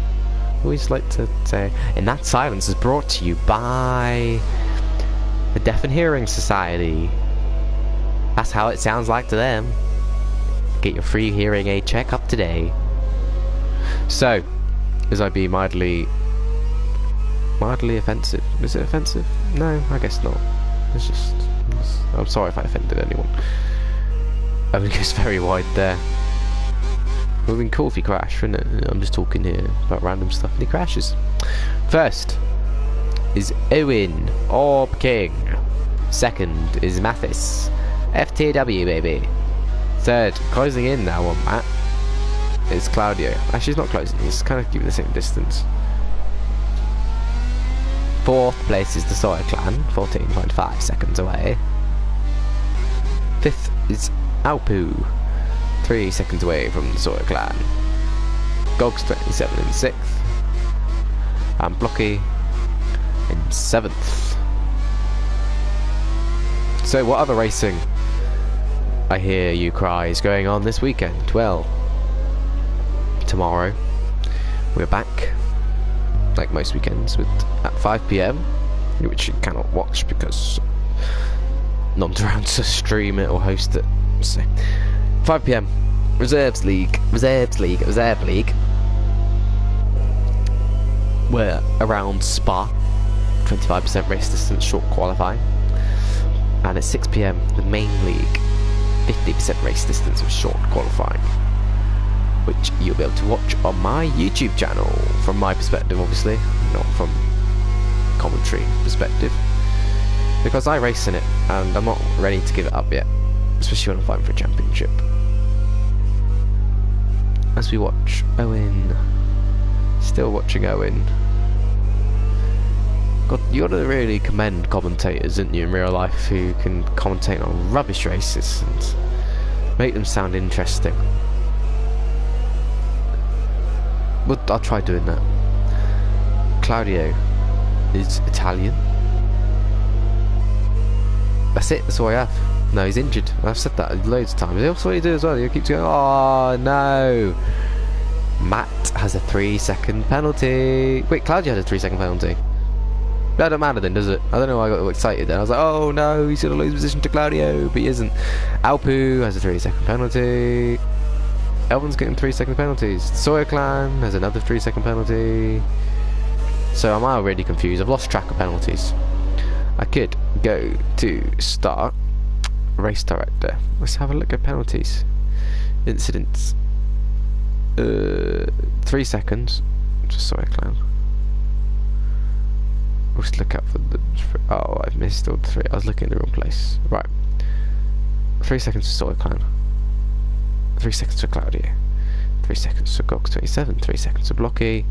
Always like to say, and that silence is brought to you by the Deaf and Hearing Society. That's how it sounds like to them. Get your free hearing aid checkup today. So, as I be mildly offensive. Is it offensive? No, I guess not. It's just... I'm sorry if I offended anyone. I think it's very wide there. It would have been cool if he crashed, wouldn't it? I'm just talking here about random stuff and he crashes. First is Owen Orb King. Second is Mathis. FTW, baby. Third, closing in now on Matt, is Claudio. Actually, he's not closing, he's kind of keeping the same distance. Fourth place is the Sawyer Clan, 14.5 seconds away. Fifth is Alpu, 3 seconds away from the Sawyer Clan. Gogs 27 in 6th. And Blocky in 7th. So what other racing, I hear you cry, is going on this weekend? Well, tomorrow we're back, like most weekends, at 5 PM, which you cannot watch because no one's around to stream it or host it. So 5 PM, Reserve League. We're around Spa, 25% race distance, short qualifying. And at 6 PM, the main league, 50% race distance with short qualifying, which you'll be able to watch on my YouTube channel, from my perspective obviously, not from commentary perspective, because I race in it and I'm not ready to give it up yet, especially when I'm fighting for a championship. As we watch Owen, still watching Owen. God, you gotta really commend commentators, didn't you, in real life, who can commentate on rubbish races and make them sound interesting. But I'll try doing that. Claudio is Italian. That's it, that's all I have. No, he's injured. I've said that loads of times. That's what he does as well. He keeps going, oh no. Matt has a 3-second penalty. Wait, Claudio has a 3-second penalty. That don't matter then, does it? I don't know why I got excited then. I was like, oh no, he's gonna lose position to Claudio, but he isn't. Alpu has a 3-second penalty. Elvin's getting 3-second penalties. Sawyer Clan has another 3-second penalty. So I'm already confused. I've lost track of penalties. I could go to start race director. Let's have a look at penalties. Incidents. 3 seconds. Just Sawyer Clan. Let's look out for the... Oh, I've missed all the 3. I was looking in the wrong place. Right. 3 seconds for Sawyer Clan. 3 seconds for Claudio. 3 seconds for Gox 27. 3 seconds for Blocky.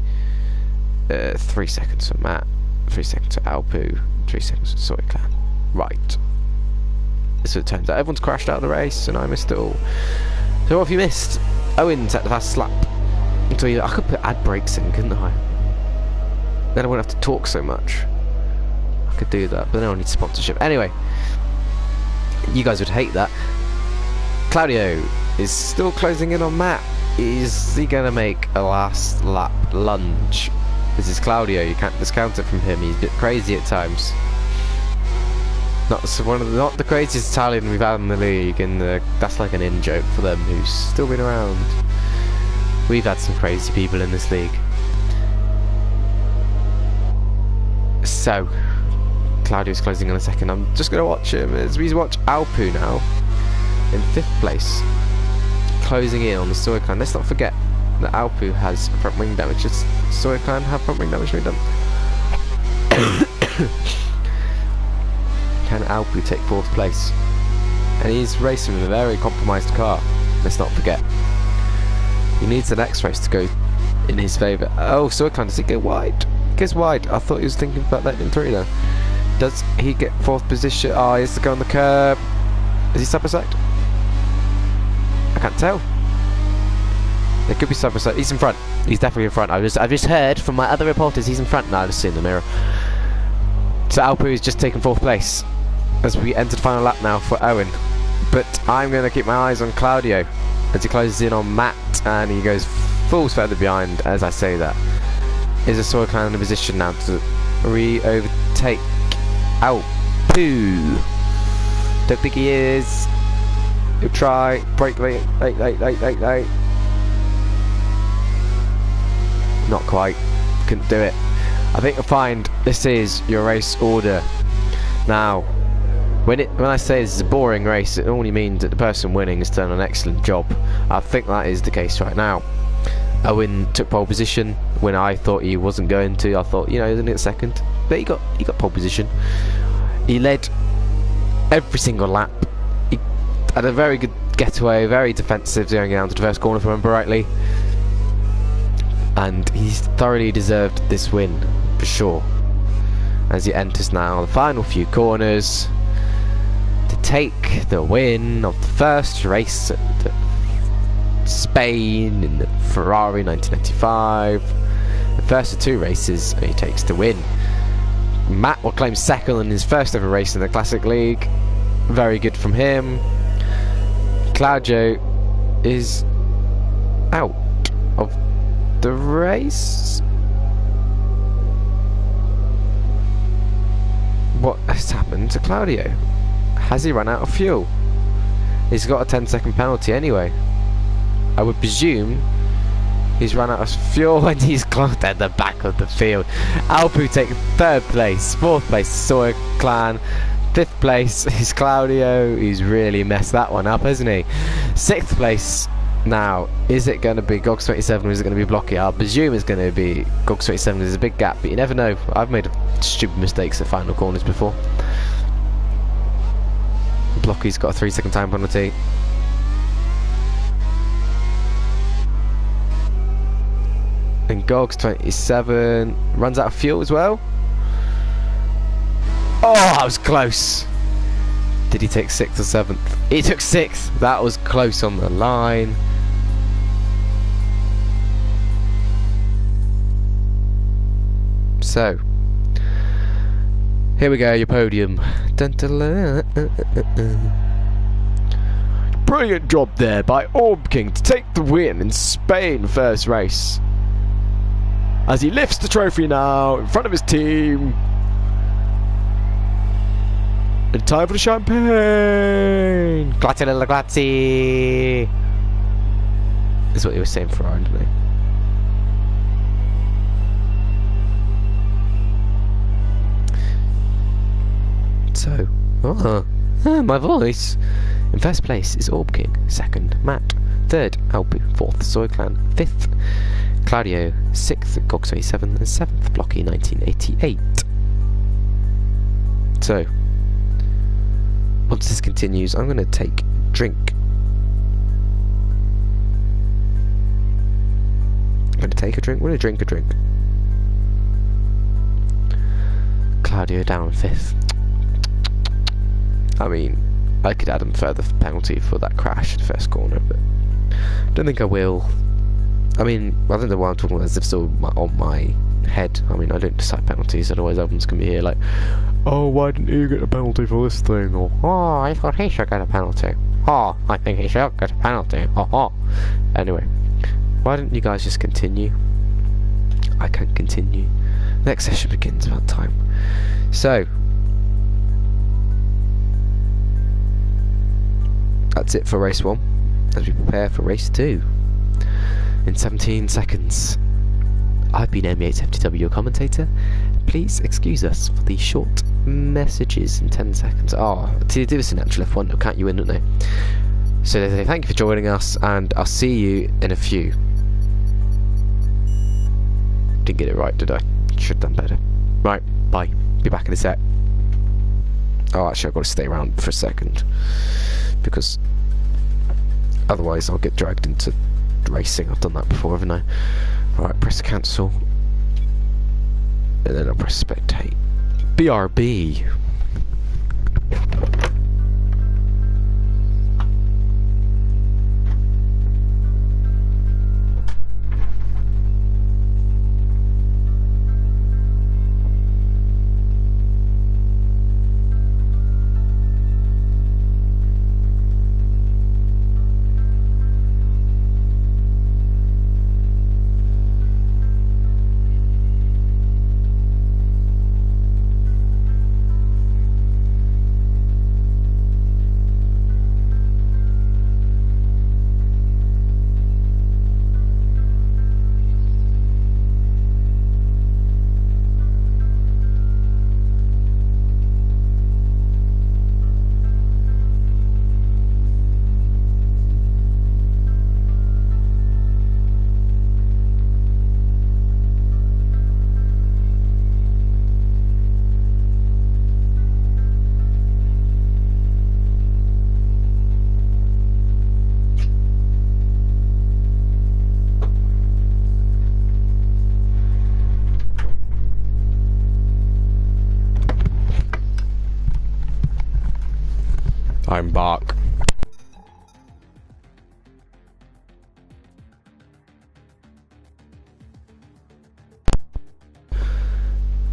3 seconds for Matt. 3 seconds for Alpu. 3 seconds for Sawyer Clan. Right. So it turns out everyone's crashed out of the race and I missed it all. So what have you missed? Owen's at the fast lap. So I could put ad breaks in, couldn't I? Then I wouldn't have to talk so much. I could do that, but then I'll need sponsorship. Anyway, you guys would hate that. Claudio is still closing in on Matt. Is he going to make a last lap lunge? This is Claudio, you can't discount it from him. He's a bit crazy at times. Not the craziest Italian we've had in the league, and that's like an in-joke for them who's still been around. We've had some crazy people in this league. So, Claudio's closing in a second. I'm just going to watch him as we watch Alpu now. in 5th place, closing in on the Soy Clan. Let's not forget that Alpu has front wing damage. Does Soy Clan have front wing damage redone? Can Alpu take 4th place? And he's racing with a very compromised car. Let's not forget. He needs the next race to go in his favour. Oh, Soy Clan, does he go wide? He goes wide. I thought he was thinking about letting him through there. Does he get 4th position? Oh, he has to go on the curb. Is he side by side? I can't tell. There could be side by side. He's in front. He's definitely in front. I've just heard from my other reporters he's in front. Now I just see in the mirror. So Alpu is just taking 4th place as we enter the final lap now for Owen. But I'm going to keep my eyes on Claudio as he closes in on Matt, and he falls further behind as I say that. Is a Soy Clan in a position now to overtake Alpu? Don't think he is. He'll try. Brake late. Not quite. Couldn't do it. I think you'll find this is your race order. Now, when I say this is a boring race, it only means that the person winning has done an excellent job. I think that is the case right now. Owen took pole position when I thought he wasn't going to. I thought, you know, he was going to get second, but he got pole position. He led every single lap. He had a very good getaway, very defensive, going down to the first corner if I remember rightly. And he's thoroughly deserved this win, for sure. As he enters now the final few corners to take the win of the first race at Spain in the Ferrari 1995. The first of 2 races he takes the win. Matt will claim second in his first ever race in the Classic League. Very good from him. Claudio is out of the race. What has happened to Claudio? Has he run out of fuel? He's got a 10-second penalty anyway. I would presume he's run out of fuel when he's clocked at the back of the field. Alpu takes 3rd place, 4th place Soy Clan, 5th place is Claudio. He's really messed that one up, hasn't he? 6th place now. Is it going to be Gogs27 or is it going to be Blocky? I presume it's going to be Gogs27. There's a big gap, but you never know. I've made stupid mistakes at final corners before. Blocky's got a 3-second time penalty. And Gogs27 runs out of fuel as well. Oh, that was close. Did he take 6th or 7th? He took 6th. That was close on the line. So, here we go, your podium. Brilliant job there by Orb King to take the win in Spain first race. As he lifts the trophy now in front of his team. And time for the champagne! Grazie lilla grazie! Is what he was saying for Aaron, didn't he? So, my voice. In first place is Orb King, 2nd Matt, 3rd Alpu, 4th Soy Clan, 5th Claudio, 6th Gogs27 and 7th Blocky 1988. So, once this continues, I'm going to take a drink. I'm going to take a drink. We're going to drink a drink. Claudio down 5th. I mean, I could add him further penalty for that crash at the first corner, but I don't think I will. I mean, I don't know why I'm talking about this, it's still on my head. I mean, I don't decide penalties, otherwise everyone's going to be here like, oh, why didn't you get a penalty for this thing? Or, oh, I thought he should get a penalty. Oh, I think he should get a penalty. Oh. Anyway, why didn't you guys just continue? I can't continue. Next session begins about time. So, that's it for race 1, as we prepare for race 2. In 17 seconds. I've been myatesftw, your commentator. Please excuse us for the short messages in 10 seconds. Oh, to do this in actual F1, they'll count you in, don't they? So they say thank you for joining us, and I'll see you in a few. Didn't get it right, did I? Should have done better. Right, bye. Be back in a sec. Oh, actually, I've got to stay around for a second, because otherwise I'll get dragged into racing. I've done that before, haven't I? Right, press cancel, and then I'll press spectate. BRB. I'm back.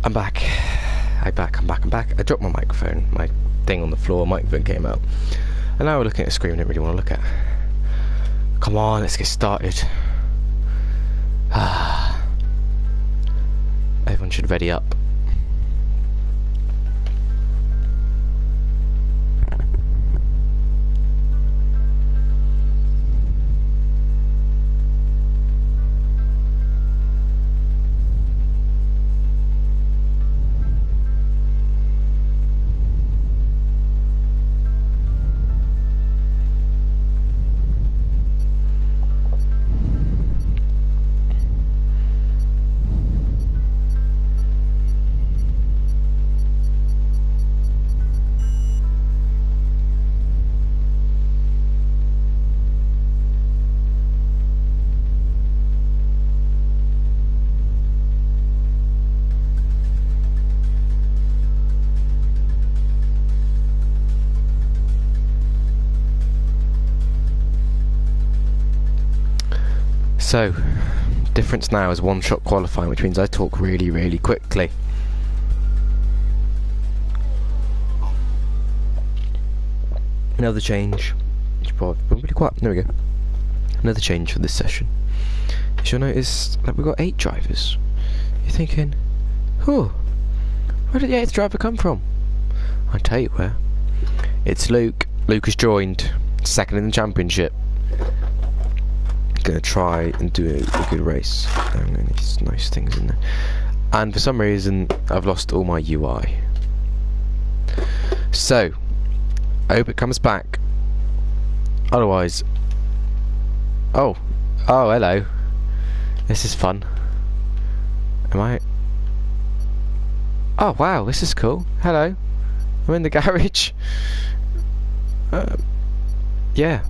I'm back. I'm back. I dropped my microphone. My thing on the floor, microphone came out. And now we're looking at a screen I didn't really want to look at. Come on, let's get started. Everyone should ready up. So, difference now is one-shot qualifying, which means I talk really, really quickly. Another change. Really quite. There we go. Another change for this session. You'll notice that we've got 8 drivers. You're thinking, where did the 8th driver come from? I'll tell you where. It's Luke. Luke has joined, second in the championship. Gonna try and do a good race. I'm gonna need these nice things in there. And for some reason, I've lost all my UI. So, I hope it comes back. Otherwise, oh, hello. This is fun. Oh wow, this is cool. Hello, I'm in the garage. Yeah.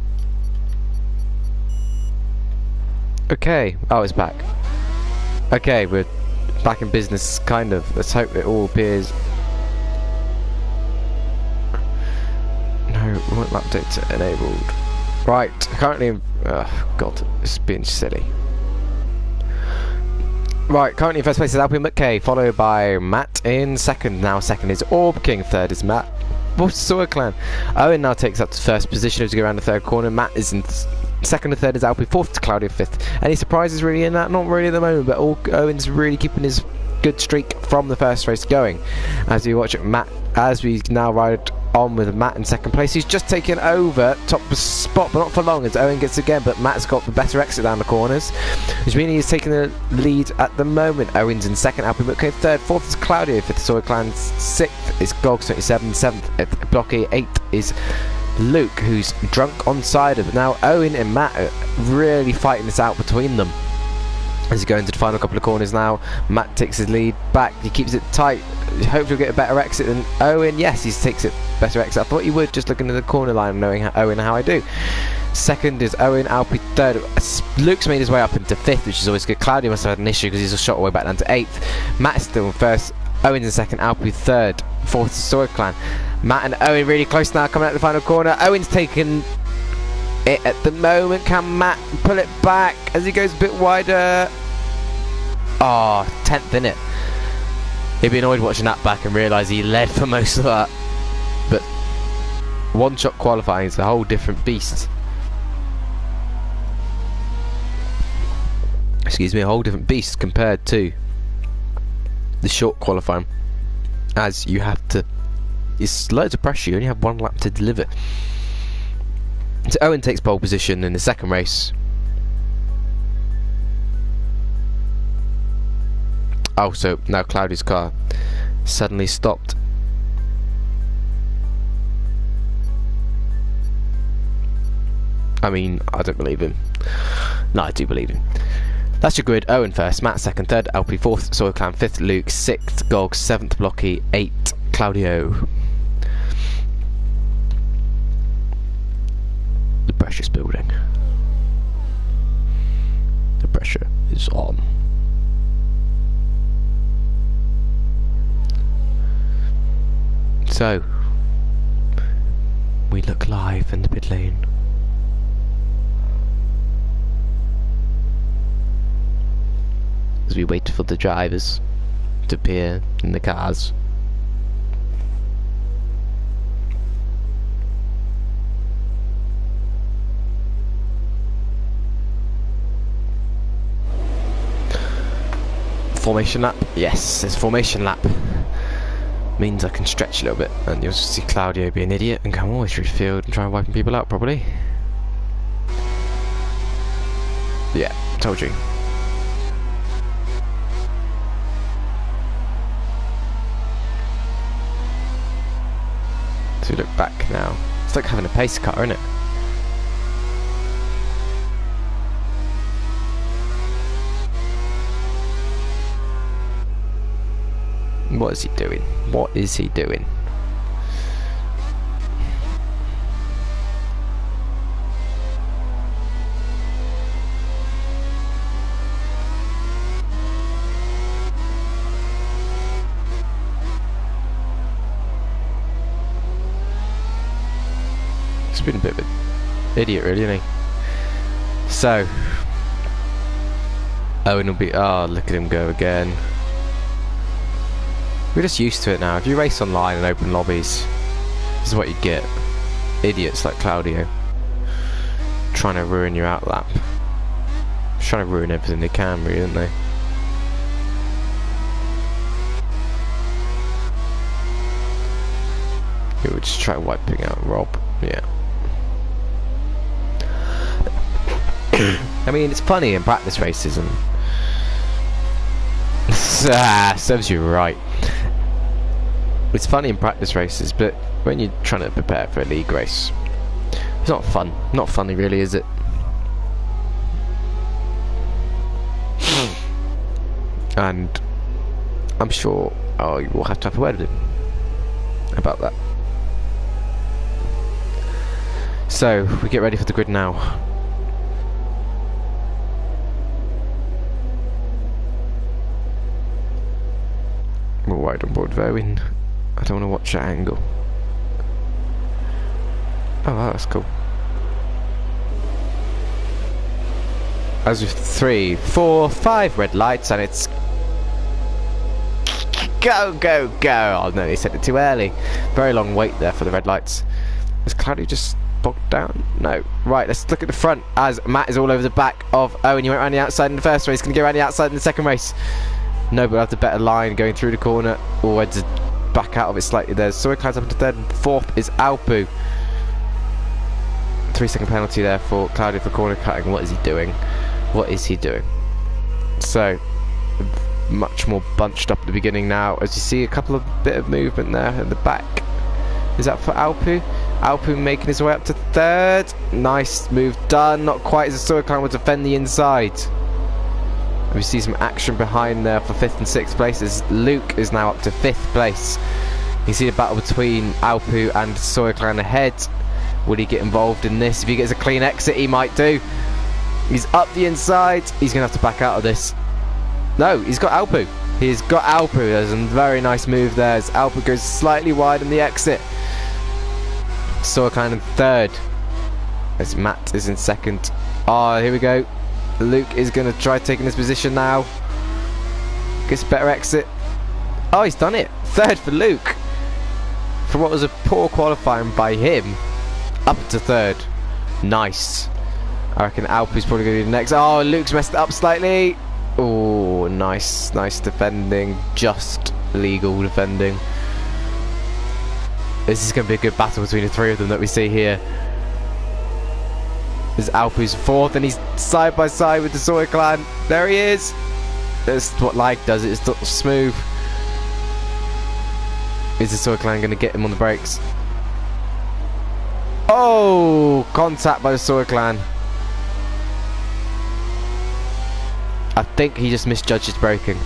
Okay. Oh, it's back. Okay, we're back in business, kind of. Let's hope it all appears. No, we want lap data enabled. Right, currently. God, it's being silly. Right, currently in first place is Alpine McKay, followed by Matt in second. Now second is Orb King, third is Matt. Soy Clan. Owen now takes up to first position as we go around the third corner. Matt is in second and third is Alpine, fourth to Claudia, fifth. Any surprises really in that? Not really at the moment, but Owen's really keeping his good streak from the first race going. As we watch Matt, as we now ride on with Matt in second place. He's just taken over top spot, but not for long as Owen gets again, but Matt's got the better exit down the corners, which means he's taking the lead at the moment. Owen's in second, Alpine McKay third, fourth is Claudio, fifth is Soy Clan, sixth is Gogs 27, seventh at Blocky, eighth is Luke, who's drunk on cider. But now Owen and Matt are really fighting this out between them. As he goes into the final couple of corners now, Matt takes his lead back. He keeps it tight. Hopefully he'll get a better exit than Owen. Yes, he takes it better exit. I thought he would, just looking at the corner line and knowing Owen how I do. Second is Owen, Alpi third. Luke's made his way up into fifth, which is always good. Claudio must have had an issue because he's a shot all the way back down to eighth. Matt's still in first. Owen's in second. Alpi third. Fourth is Soy Clan. Matt and Owen really close now, coming out the final corner. Owen's taken it at the moment. Can Matt pull it back as he goes a bit wider? Oh, 10th, innit? He'd be annoyed watching that back and realise he led for most of that. But one shot qualifying is a whole different beast. Excuse me, a whole different beast compared to the short qualifying, as you have to, it's loads of pressure, you only have one lap to deliver. So Owen takes pole position in the second race. Oh, so now Claudio's car suddenly stopped. I mean, I don't believe him. No, I do believe him. That's your grid. Owen first, Matt second, third, LP fourth, Soil Clan fifth, Luke sixth, Gog seventh, Blocky eighth, Claudio. The pressure's building. The pressure is on. So, we look live in the pit lane. As we wait for the drivers to appear in the cars. Formation lap? Yes, it's formation lap. Means I can stretch a little bit, and you'll see Claudio be an idiot and come all the way through the field and try wiping people out probably. Yeah, told you. So we look back now. It's like having a pace car, isn't it? What is he doing? What is he doing? He's been a bit of an idiot really, isn't he? So Owen will be, oh, look at him go again. We're just used to it now. If you race online and open lobbies, this is what you get. Idiots like Claudio trying to ruin your outlap. Trying to ruin everything they can, really, aren't they? You would just try wiping out Rob. Yeah. I mean, it's funny in practice races and serves you right. It's funny in practice races, but when you're trying to prepare for a league race, it's not fun. Not funny, really, is it? And I'm sure you will have to have a word with him about that. So we get ready for the grid now. We're wide on board Verwin. I don't want to watch that angle. Oh, that's cool. As with 3, 4, 5 red lights, and it's go, go, go. Oh no, they said it too early. Very long wait there for the red lights. Is Claudio just bogged down? No. Right, let's look at the front as Matt is all over the back of Owen. You went around the outside in the first race. Going to go around the outside in the second race. No, but we'll have the better line going through the corner. Or to back out of it slightly. There's Soy Clouds up into third, and fourth is Alpu. 3-second penalty there for Claudio for corner cutting. What is he doing? What is he doing? So much more bunched up at the beginning now. As you see, a couple of bit of movement there in the back. Is that for Alpu? Alpu making his way up to third. Nice move done. Not quite as the Soil Clan would defend the inside. We see some action behind there for 5th and 6th places. Luke is now up to 5th place. You see the battle between Alpu and Soil Clan ahead. Will he get involved in this? If he gets a clean exit, he might do. He's up the inside. He's going to have to back out of this. No, he's got Alpu. He's got Alpu. There's a very nice move there as Alpu goes slightly wide on the exit. Soil Clan in third. As Matt is in second. Oh, here we go. Luke is going to try taking this position now. Gets a better exit. Oh, he's done it. Third for Luke. For what was a poor qualifying by him, up to third. Nice. I reckon Alpu's probably going to be the next. Oh, Luke's messed it up slightly. Oh, nice. Nice defending. Just legal defending. This is going to be a good battle between the three of them that we see here. There's Alpu's fourth, and he's side by side with the Soil Clan. There he is. That's what lag does. It's not smooth. Is the Soil Clan going to get him on the brakes? Oh, contact by the Soil Clan. I think he just misjudged his braking.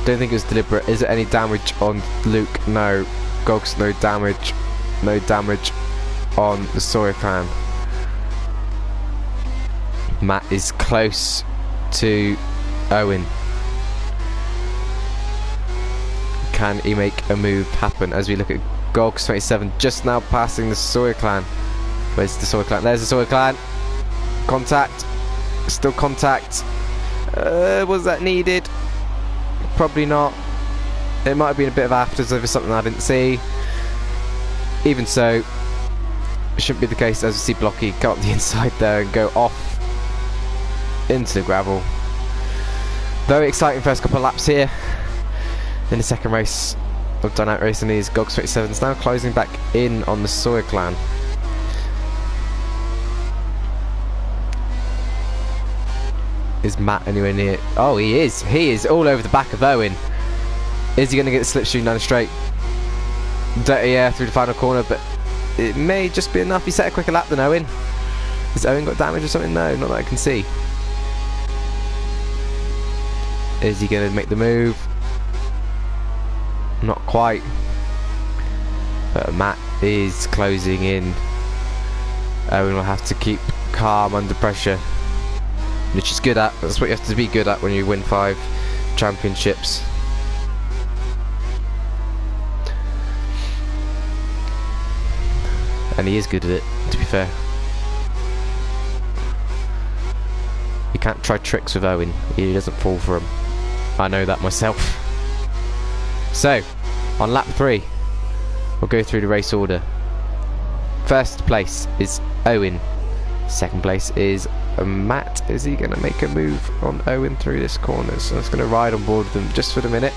Don't think it was deliberate. Is there any damage on Luke? No. Gogs, no damage. No damage on the Soil Clan. Matt is close to Owen. Can he make a move happen as we look at Gogs 27 just now passing the Soil Clan? Where's the Soil Clan? There's the Soil Clan. Contact. Still contact. Was that needed? Probably not. It might have been a bit of afters over something I didn't see. Even so, it shouldn't be the case as we see Blocky come up the inside there and go off into the gravel. Very exciting first couple of laps here in the second race of Dynamic Racing. These Gogs 27 is now closing back in on the Soil Clan. Is Matt anywhere near? Oh, he is. He is all over the back of Owen. Is he going to get the slipstream down the straight? Dirty air through the final corner, but it may just be enough. He set a quicker lap than Owen. Has Owen got damage or something? No, not that I can see. Is he going to make the move? Not quite. But Matt is closing in. Owen will have to keep calm under pressure, which is good at. That's what you have to be good at when you win 5 championships. And he is good at it, to be fair. You can't try tricks with Owen. He doesn't fall for them. I know that myself. So, on lap 3, we'll go through the race order. First place is Owen. Second place is Matt. Is he going to make a move on Owen through this corner? So I'm just going to ride on board with them just for the minute.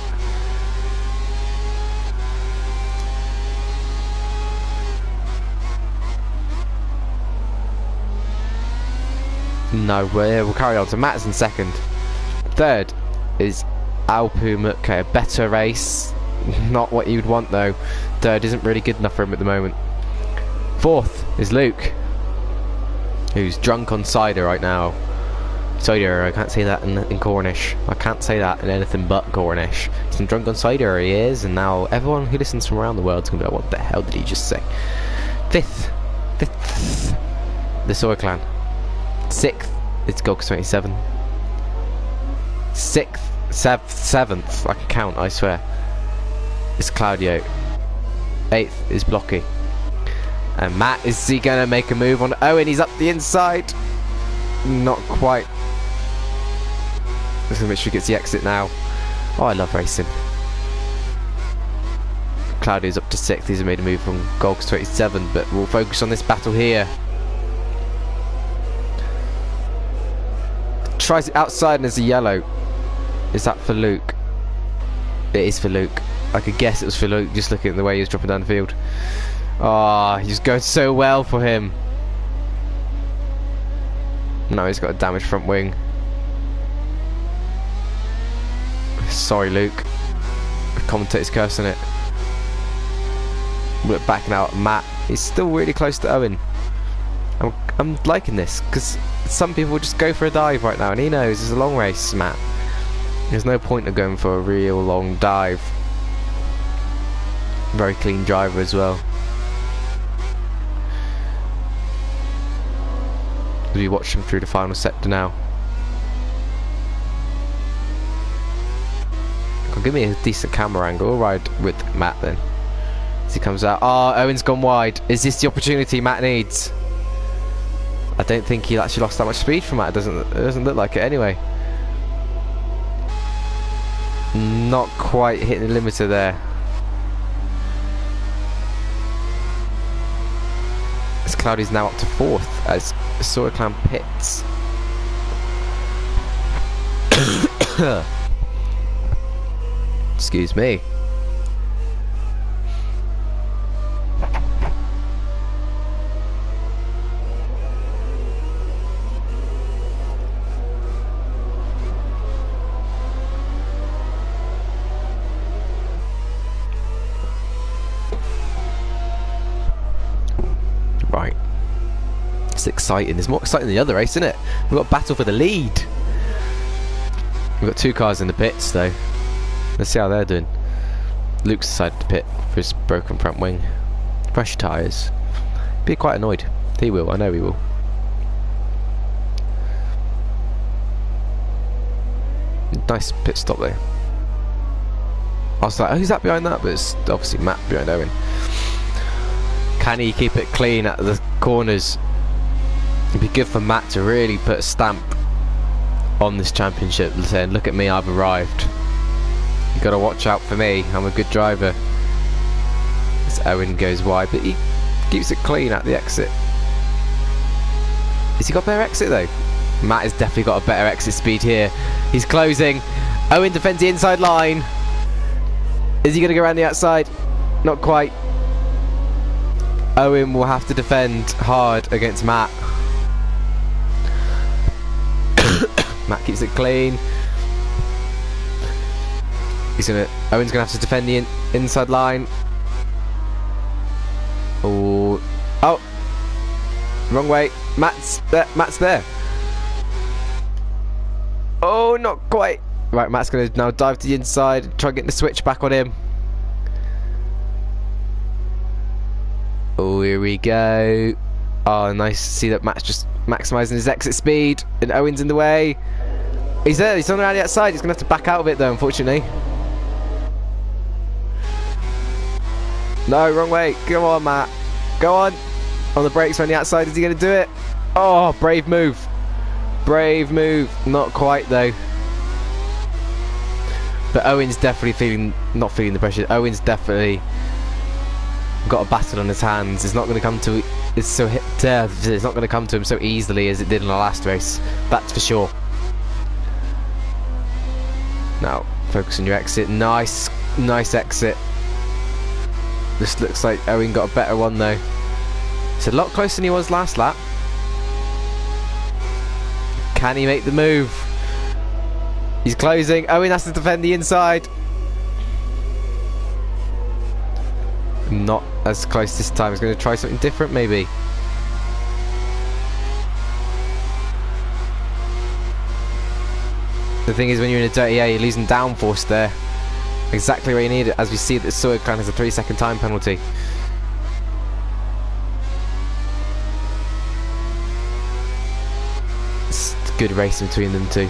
No, we'll carry on. So Matt's in second. Third is Alpu Mutke. A better race. Not what you'd want though. Third isn't really good enough for him at the moment. Fourth is Luke, who's drunk on cider right now. Cider, I can't say that in Cornish. I can't say that in anything but Cornish. He's been drunk on cider, he is, and now everyone who listens from around the world is going to be like, what the hell did he just say? Fifth, the Soil Clan. Sixth, it's Gogs 27. Sixth, seventh, I can count, I swear, it's Claudio. Eighth is Blocky. And Matt, is he going to make a move on Owen? He's up the inside. Not quite. Let's make sure he gets the exit now. Oh, I love racing. Claudio's up to 6th. He's made a move from Gogs 27, but we'll focus on this battle here. Tries it outside and there's a yellow. Is that for Luke? It is for Luke. I could guess it was for Luke just looking at the way he was dropping down the field. Ah, oh, he's going so well for him. No, he's got a damaged front wing. Sorry, Luke. The commentator's cursing it. We're backing out Matt. He's still really close to Owen. I'm liking this, because some people just go for a dive right now, and he knows it's a long race, Matt. There's no point of going for a real long dive. Very clean driver as well. We watch him through the final sector now. Give me a decent camera angle. I'll ride with Matt then. As he comes out. Oh, Owen's gone wide. Is this the opportunity Matt needs? I don't think he actually lost that much speed from Matt. It doesn't look like it anyway. Not quite hitting the limiter there. As Cloudy's now up to 4th as Sawyer Clan pits. Excuse me. Right. It's exciting. It's more exciting than the other race, isn't it? We've got a battle for the lead. We've got 2 cars in the pits though. Let's see how they're doing. Luke's decided to pit for his broken front wing. Fresh tyres. Be quite annoyed. He will, I know he will. Nice pit stop there. I was like, oh, who's that behind that? But it's obviously Matt behind Owen. Can he keep it clean at the corners? It'd be good for Matt to really put a stamp on this championship, saying, look at me, I've arrived. You gotta watch out for me, I'm a good driver. As Owen goes wide, but he keeps it clean at the exit. Has he got a better exit though? Matt has definitely got a better exit speed here. He's closing. Owen defends the inside line. Is he gonna go around the outside? Not quite. Owen will have to defend hard against Matt. Matt keeps it clean. Owen's gonna have to defend the inside line. Oh, wrong way. Matt's there. Matt's there. Oh, not quite. Right, Matt's gonna now dive to the inside, try and get the switch back on him. Oh, here we go. Oh, nice to see that Matt's just maximising his exit speed, and Owen's in the way. He's there. He's on around the outside. He's gonna have to back out of it though, unfortunately. No, wrong way. Come on, Matt. Go on. On the brakes on the outside. Is he going to do it? Oh, brave move. Brave move. Not quite, though. But Owen's definitely not feeling the pressure. Owen's definitely got a battle on his hands. It's not going to come to... It's not going to come to him so easily as it did in the last race. That's for sure. Now, focus on your exit. Nice exit. This looks like Owen got a better one though. It's a lot closer than he was last lap. Can he make the move? He's closing. Owen has to defend the inside. Not as close this time. He's going to try something different maybe. The thing is, when you're in a dirty air, you're losing downforce there. Exactly where you need it, as we see that Sawyer Clan has a 3-second time penalty. It's good racing between them two.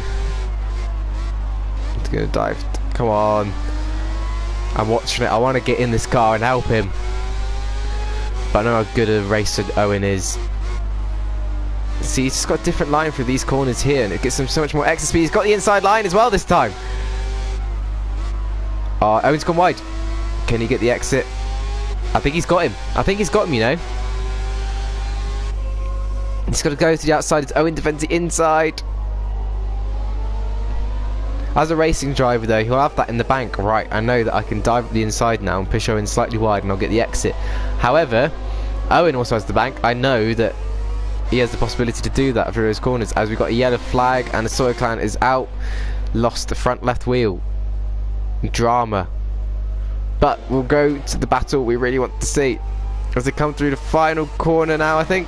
It's gonna dive. Come on. I'm watching it. I want to get in this car and help him. But I know how good a racer Owen is. See, he's just got a different line through these corners here, and it gives him so much more exit speed. He's got the inside line as well this time. Oh, Owen's gone wide. Can he get the exit? I think he's got him. I think he's got him, you know. He's got to go to the outside. It's Owen defends the inside. As a racing driver, though, he'll have that in the bank. Right, I know that I can dive at the inside now and push Owen slightly wide and I'll get the exit. However, Owen also has the bank. I know that he has the possibility to do that through his corners, as we've got a yellow flag and the Sawyer Clan is out. Lost the front left wheel. Drama. As we see that the Sawyer Clan is out. Lost the front left wheel. Drama. As we see that the Sawyer Clan is out. Lost the front left wheel. Drama. As we see that the Sawyer Clan is out. Lost the front left wheel. Drama. As we see that the Sawyer Clan is out. Lost the front left wheel. Drama. As we see that the Sawyer Clan is out. Lost the front left wheel. Drama. But we'll go to the battle we really want to see as they come through the final corner now, I think.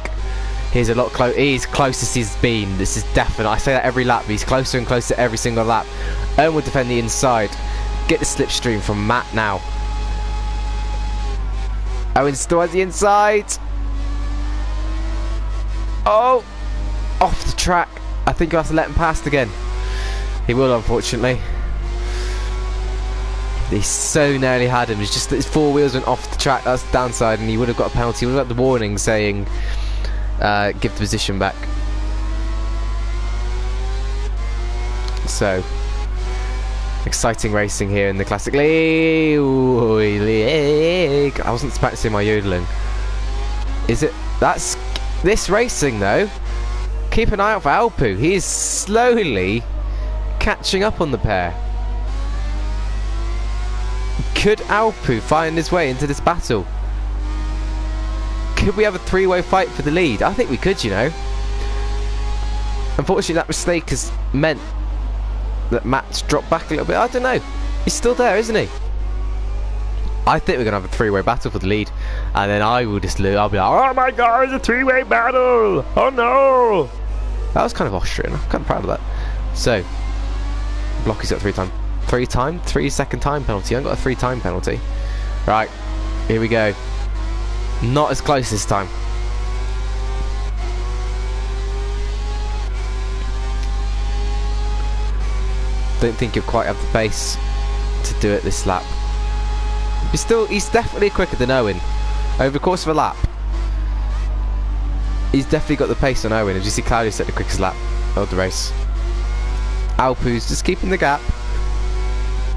He's a lot close. He's closest he's been. This is definite. I say that every lap. He's closer and closer every single lap. Owen will defend the inside. Get the slipstream from Matt now. Owen still has the inside. Oh! Off the track. I think you'll have to let him past again. He will, unfortunately. He so nearly had him. It's just that his four wheels went off the track. That's the downside, and he would have got a penalty. He would have got the warning saying, give the position back. So, exciting racing here in the Classic League. I wasn't practicing my yodeling. Is it? That's this racing though. Keep an eye out for Alpu. He is slowly catching up on the pair. Could Alpu find his way into this battle? Could we have a three-way fight for the lead? I think we could, you know. Unfortunately, that mistake has meant that Matt's dropped back a little bit. I don't know. He's still there, isn't he? I think we're going to have a three-way battle for the lead. And then I will just lose. I'll be like, oh my god, it's a three-way battle! Oh no! That was kind of Austrian. I'm kind of proud of that. So, Blocky's got 3 second time penalty. I haven't got a 3-time penalty. Right, here we go. Not as close this time. Don't think he'll quite have the pace to do it this lap. But he's definitely quicker than Owen. Over the course of a lap, he's definitely got the pace on Owen. As you see, Claudio set the quickest lap of the race. Alpu's just keeping the gap.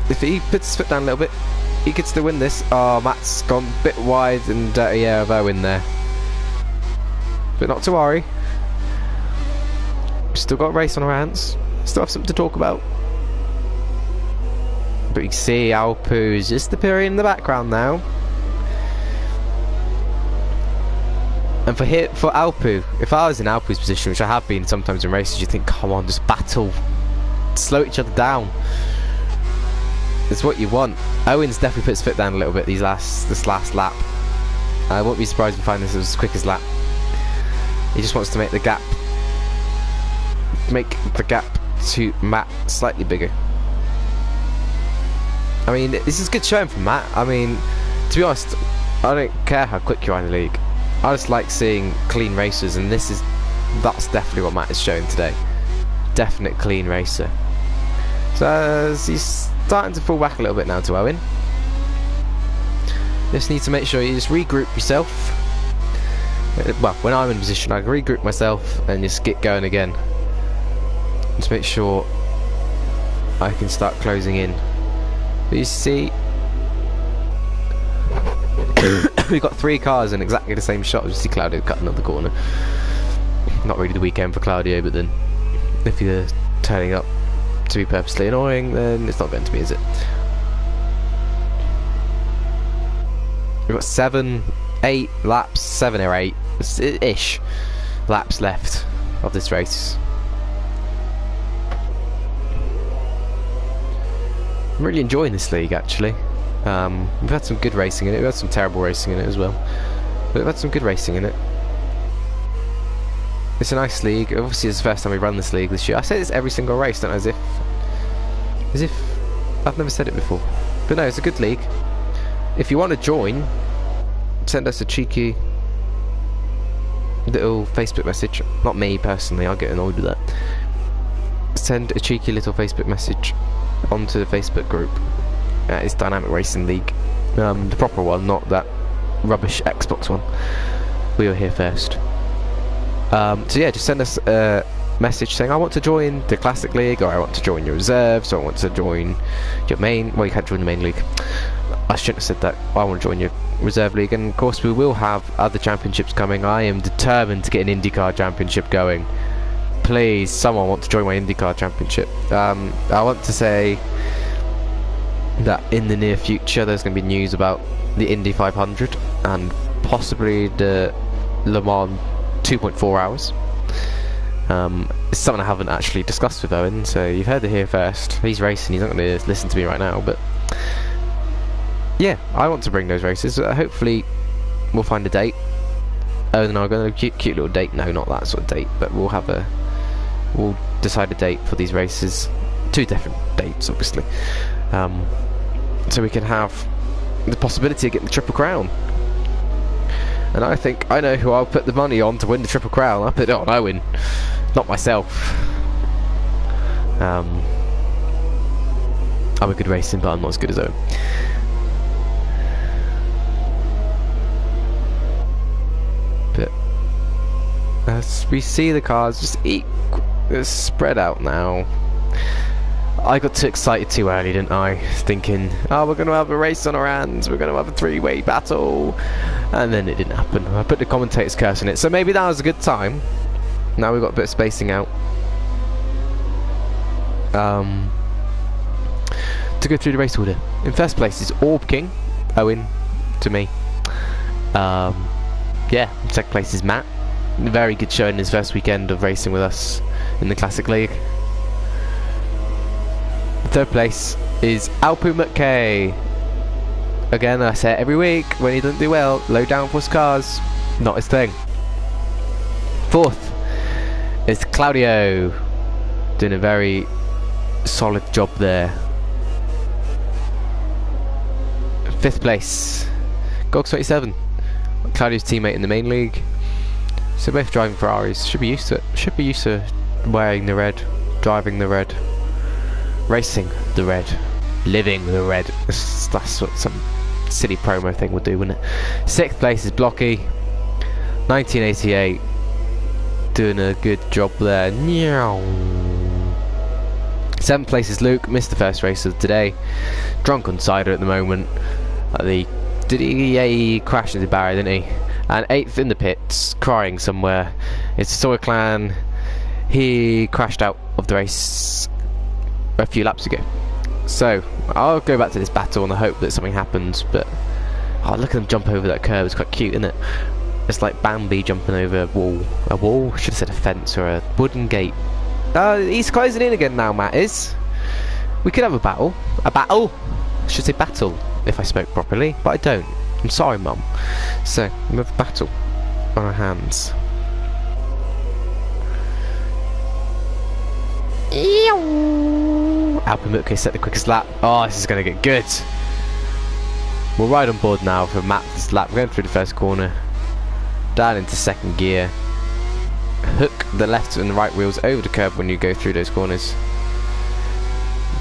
If he puts his foot down a little bit, he could still win this. Oh, Matt's gone a bit wide and dirty air of Owen there. But not to worry. Still got a race on our hands. Still have something to talk about. But you can see Alpu is just appearing in the background now. And for Alpu, if I was in Alpu's position, which I have been sometimes in races, you think, come on, just battle. Slow each other down. It's what you want. Owen's definitely put his foot down a little bit this last lap. I won't be surprised if we find this as quick as lap. He just wants to make the gap to Matt slightly bigger. I mean, this is good showing from Matt. I mean, to be honest, I don't care how quick you are in the league. I just like seeing clean races, and that's definitely what Matt is showing today. Definite clean racer. So he's starting to fall back a little bit now to Owen. Just need to make sure you just regroup yourself. Well, when I'm in position, I can regroup myself and just get going again. Just make sure I can start closing in. But you see, we've got 3 cars in exactly the same shot. You see Claudio cutting another corner. Not really the weekend for Claudio, but then if you're turning up to be purposely annoying, then it's not going to be, is it? We've got 7 or 8 ish laps left of this race. I'm really enjoying this league, actually. We've had some good racing in it. We've had some terrible racing in it as well, but we've had some good racing in it. It's a nice league. Obviously, it's the first time we run this league this year. I say this every single race, don't I? As if I've never said it before. But no, it's a good league. If you want to join, send us a cheeky little Facebook message. Not me personally, I'll get annoyed with that. Send a cheeky little Facebook message onto the Facebook group. It's Dynamic Racing League, the proper one, not that rubbish Xbox one. We were here first. So yeah, just send us a message saying I want to join the Classic League, or I want to join your reserves, or I want to join your main. Well, you can't join the main league. I shouldn't have said that. I want to join your reserve league, and of course we will have other championships coming. I am determined to get an IndyCar championship going. Please, someone want to join my IndyCar championship. I want to say that in the near future there's going to be news about the Indy 500 and possibly the Le Mans 2.4 hours. It's something I haven't actually discussed with Owen, so you've heard it here first. He's racing, he's not going to listen to me right now, but yeah, I want to bring those races. Hopefully we'll find a date. Oh no, I'm going to cute little date. No, not that sort of date, but we'll decide a date for these races. 2 different dates, obviously, so we can have the possibility of getting the Triple Crown. And I think I know who I'll put the money on to win the Triple Crown. I'll put it on Owen, not myself. I'm a good racing, but I'm not as good as Owen. But as we see the cars just spread out now. I got too excited too early, didn't I? Thinking, oh, we're going to have a race on our hands, we're going to have a 3-way battle, and then it didn't happen. I put the commentator's curse on it, so maybe that was a good time. Now we've got a bit of spacing out. To go through the race order. In first place is Orb King, Owen, to me. Yeah, second place is Matt. Very good showing his first weekend of racing with us in the Classic League. Third place is Alpu McKay. Again, I say it every week, when he doesn't do well, low downforce cars, not his thing. Fourth is Claudio, doing a very solid job there. Fifth place, Gogs27, Claudio's teammate in the main league. So both driving Ferraris, should be used to it. Should be used to wearing the red, driving the red, racing the red, living the red. That's what some silly promo thing would do, wouldn't it? Sixth place is Blocky, 1988, doing a good job there. Seventh place is Luke, missed the first race of today, drunk on cider at the moment. He crashed into the barrier, didn't he? And eighth in the pits, crying somewhere, is Sawyer Clan. He crashed out of the race a few laps ago. So I'll go back to this battle and I hope that something happens. But oh, look at them jump over that curve. It's quite cute, isn't it? It's like Bambi jumping over a wall. A wall? Should have said a fence or a wooden gate. He's closing in again now, Matt is. We could have a battle. A battle? I should say battle if I spoke properly, but I don't. I'm sorry, Mum. So we have a battle on our hands. Alpamutke set the quickest lap. Oh, this is going to get good. We're right on board now for Matt's lap. We're going through the first corner, down into second gear. Hook the left and the right wheels over the curb when you go through those corners.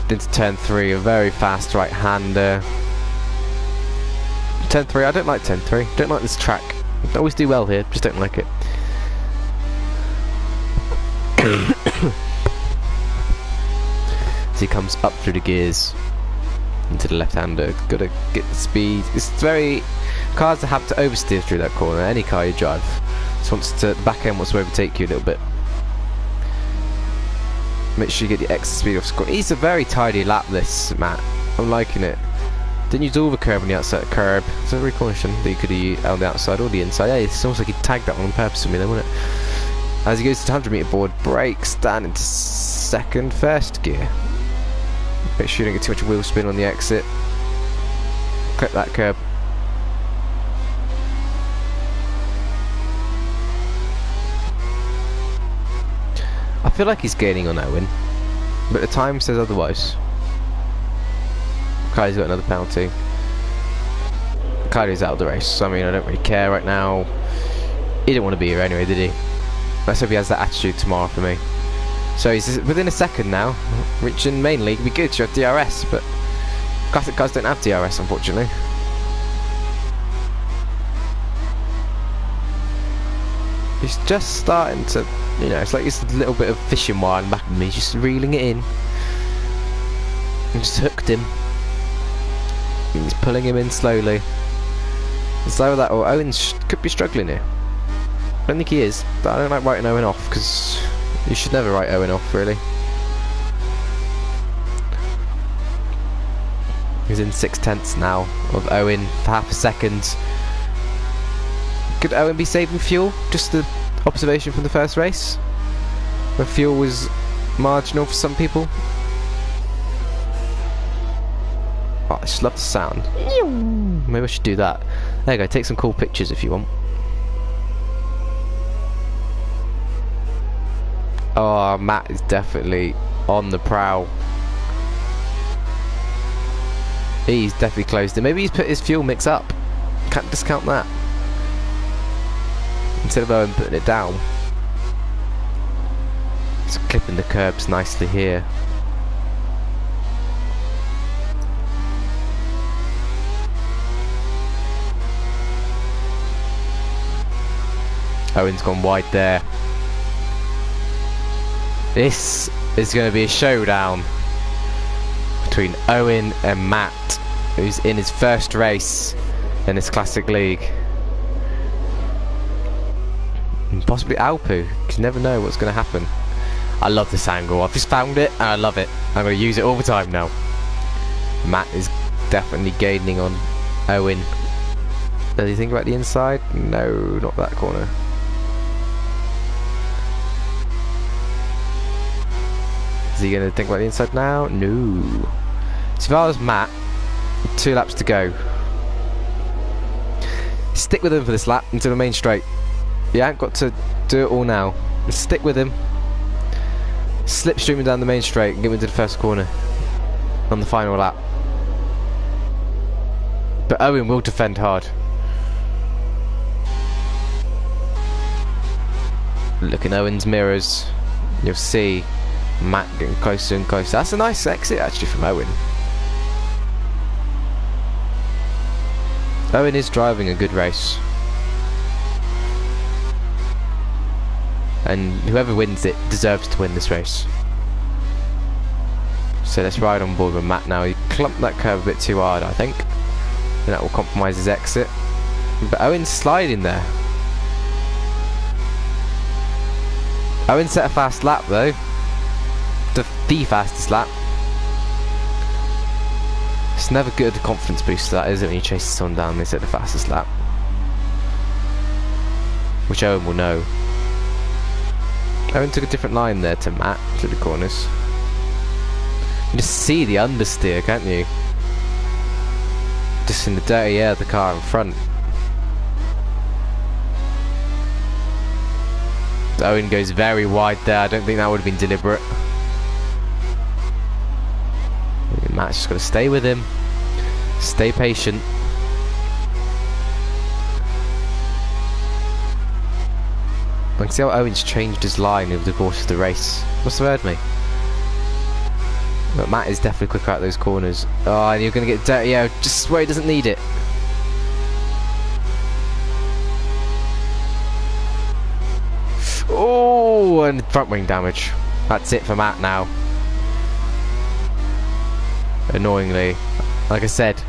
Into turn 3, a very fast right-hander. Turn 3, I don't like turn 3. Don't like this track. I always do well here, just don't like it. As he comes up through the gears into the left-hander, gotta get the speed. It's very cars that have to oversteer through that corner. Any car you drive, just wants to, the back end wants to overtake you a little bit. Make sure you get the extra speed off score. It's a very tidy lap, this Matt. I'm liking it. Didn't use all the curb on the outside curb. It's a recognition that you could have used on the outside or the inside. Yeah, it's almost like he tagged that one on purpose for me then, wasn't it? As he goes to the 100 metre board, brakes down into first gear. Make sure you don't get too much wheel spin on the exit. Clip that curb. I feel like he's gaining on Owen, but the time says otherwise. Kylie's got another penalty. Kylie's out of the race, so I mean I don't really care right now. He didn't want to be here anyway, did he? Let's hope he has that attitude tomorrow for me. So he's within a second now. Reaching main league would be good to have DRS, but classic cars don't have DRS unfortunately. He's just starting to, you know, it's like it's a little bit of fishing wire in the back of me. He's just reeling it in. And just hooked him. And he's pulling him in slowly. It's like that, or Owen could be struggling here. I don't think he is, but I don't like writing Owen off, because you should never write Owen off, really. He's in 6/10 now of Owen for half a second. Could Owen be saving fuel? Just the observation from the first race, where fuel was marginal for some people. Oh, I just love the sound. Maybe I should do that. There you go, take some cool pictures if you want. Oh, Matt is definitely on the prowl. He's definitely closed it. Maybe he's put his fuel mix up. Can't discount that. Instead of Owen putting it down. He's clipping the curbs nicely here. Owen's gone wide there. This is going to be a showdown between Owen and Matt, who's in his first race in this Classic League. And possibly Alpu, because you never know what's going to happen. I love this angle. I've just found it and I love it. I'm going to use it all the time now. Matt is definitely gaining on Owen. Does he think about the inside? No, not that corner. Is he going to think about the inside now? No. So if I was Matt, 2 laps to go. Stick with him for this lap until the main straight. You ain't got to do it all now. Just stick with him. Slipstream him down the main straight and get him into the first corner on the final lap. But Owen will defend hard. Look in Owen's mirrors. You'll see Matt getting closer and closer. That's a nice exit actually from Owen. Owen is driving a good race. And whoever wins it deserves to win this race. So let's ride on board with Matt now. He clumped that curve a bit too hard, I think. And that will compromise his exit. But Owen's sliding there. Owen set a fast lap though. The fastest lap. It's never good confidence booster, that is it, when you chase someone down they set the fastest lap. Which Owen will know. Owen took a different line there to Matt, to the corners. You can just see the understeer, can't you? Just in the dirty air of the car in front. Owen goes very wide there. I don't think that would have been deliberate. Matt's just got to stay with him. Stay patient. I can see how Owen's changed his line over the course of the race. Must have heard me. But Matt is definitely quicker out those corners. Oh, and you're going to get dirty air just where he doesn't need it. Oh, and front wing damage. That's it for Matt now. Annoyingly, like I said,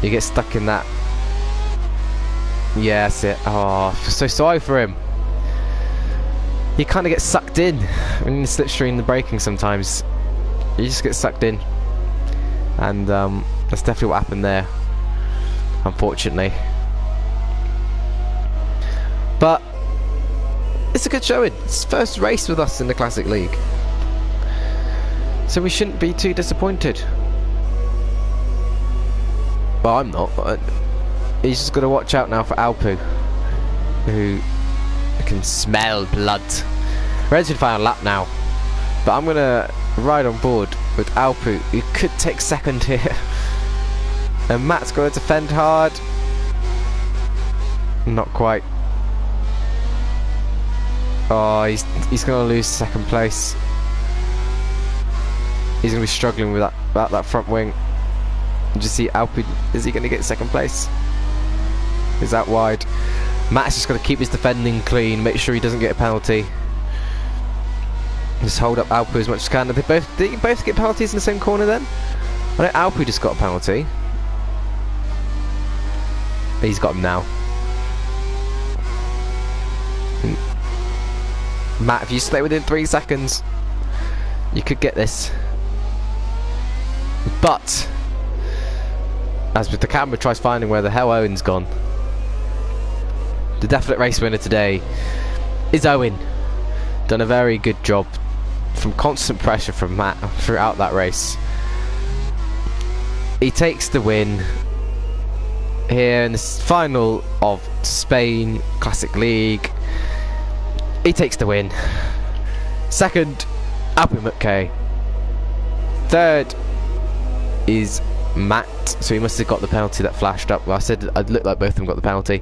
you get stuck in that. Yeah, that's it. Oh, I feel so sorry for him. You kind of get sucked in when you slipstream the braking sometimes. You just get sucked in. And that's definitely what happened there, unfortunately. But it's a good showing. It's his first race with us in the Classic League. So we shouldn't be too disappointed. Well, I'm not, but he's just got to watch out now for Alpu, who can smell blood. We're into the final lap now, but I'm going to ride on board with Alpu, who could take second here. And Matt's got to defend hard. Not quite. Oh, he's going to lose second place. He's going to be struggling with that front wing. You just see Alpu, is he going to get second place? Is that wide? Matt's just got to keep his defending clean, make sure he doesn't get a penalty. Just hold up Alpu as much as can. Did they both get penalties in the same corner then? I know Alpu just got a penalty. He's got him now. Matt, if you stay within 3 seconds, you could get this. But as with the camera tries finding where the hell Owen's gone, the definite race winner today is Owen. Done a very good job from constant pressure from Matt throughout that race. He takes the win here in the final of Spain Classic League. He takes the win. Second, Alpumutke. Third is Matt, so he must have got the penalty that flashed up. Well, I said it looked like both of them got the penalty.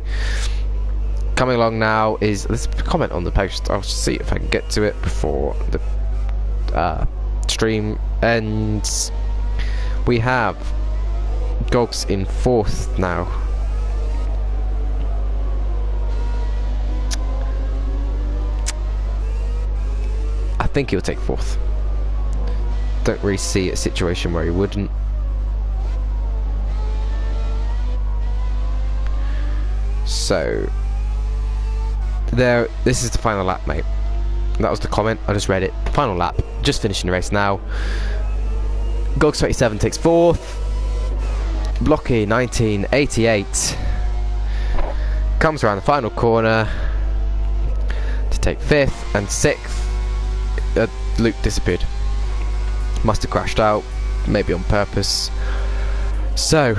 Coming along now is, let's comment on the post. I'll see if I can get to it before the stream ends. We have Gogs in 4th now. I think he'll take 4th. Don't really see a situation where he wouldn't. So there, this is the final lap, mate. That was the comment, I just read it. Final lap, just finishing the race now. Gogs 27 takes 4th. Blocky 1988 comes around the final corner to take 5th, and 6th. Luke disappeared. Must have crashed out, maybe on purpose. So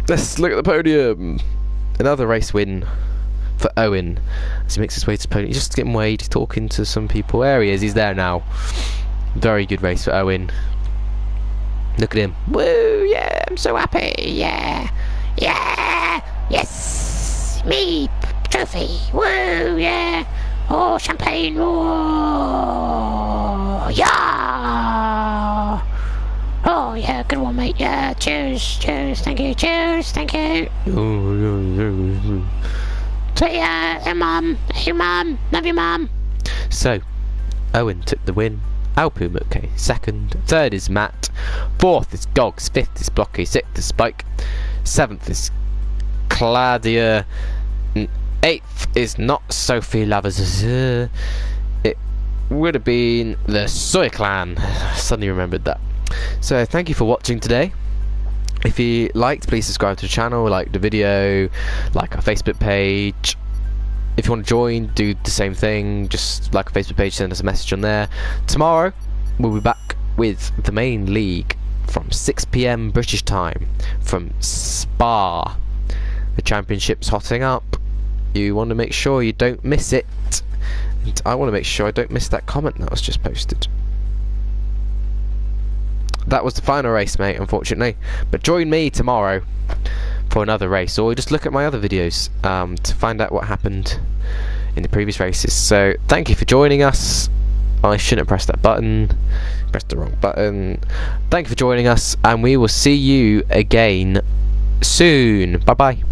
let's look at the podium. Another race win for Owen as he makes his way to the podium. He's just getting weighed, he's talking to some people. There he is, he's there now. Very good race for Owen. Look at him. Woo, yeah, I'm so happy. Yeah, yeah, yes, me, trophy. Woo, yeah. Oh, champagne. Oh, yeah. Oh, yeah, good one, mate. Yeah, cheers, cheers, thank you, cheers, thank you. So, yeah, hey, mum, love you, mum. So, Owen took the win. Alpumutke 2nd, 3rd is Matt, 4th is Gogs, 5th is Blocky, 6th is Spike, 7th is Claudia, 8th is not Sophie Lovers. It would have been the Soy Clan. Suddenly remembered that. So thank you for watching today. If you liked, please subscribe to the channel, like the video, like our Facebook page. If you want to join, do the same thing. Just like our Facebook page, send us a message on there. Tomorrow we'll be back with the main league from 6 PM British time from Spa. The championship's hotting up. You want to make sure you don't miss it, and I want to make sure I don't miss that comment that was just posted. That was the final race, mate, unfortunately, but join me tomorrow for another race, or just look at my other videos to find out what happened in the previous races. So thank you for joining us. I shouldn't have pressed that button, pressed the wrong button. Thank you for joining us, and we will see you again soon. Bye bye.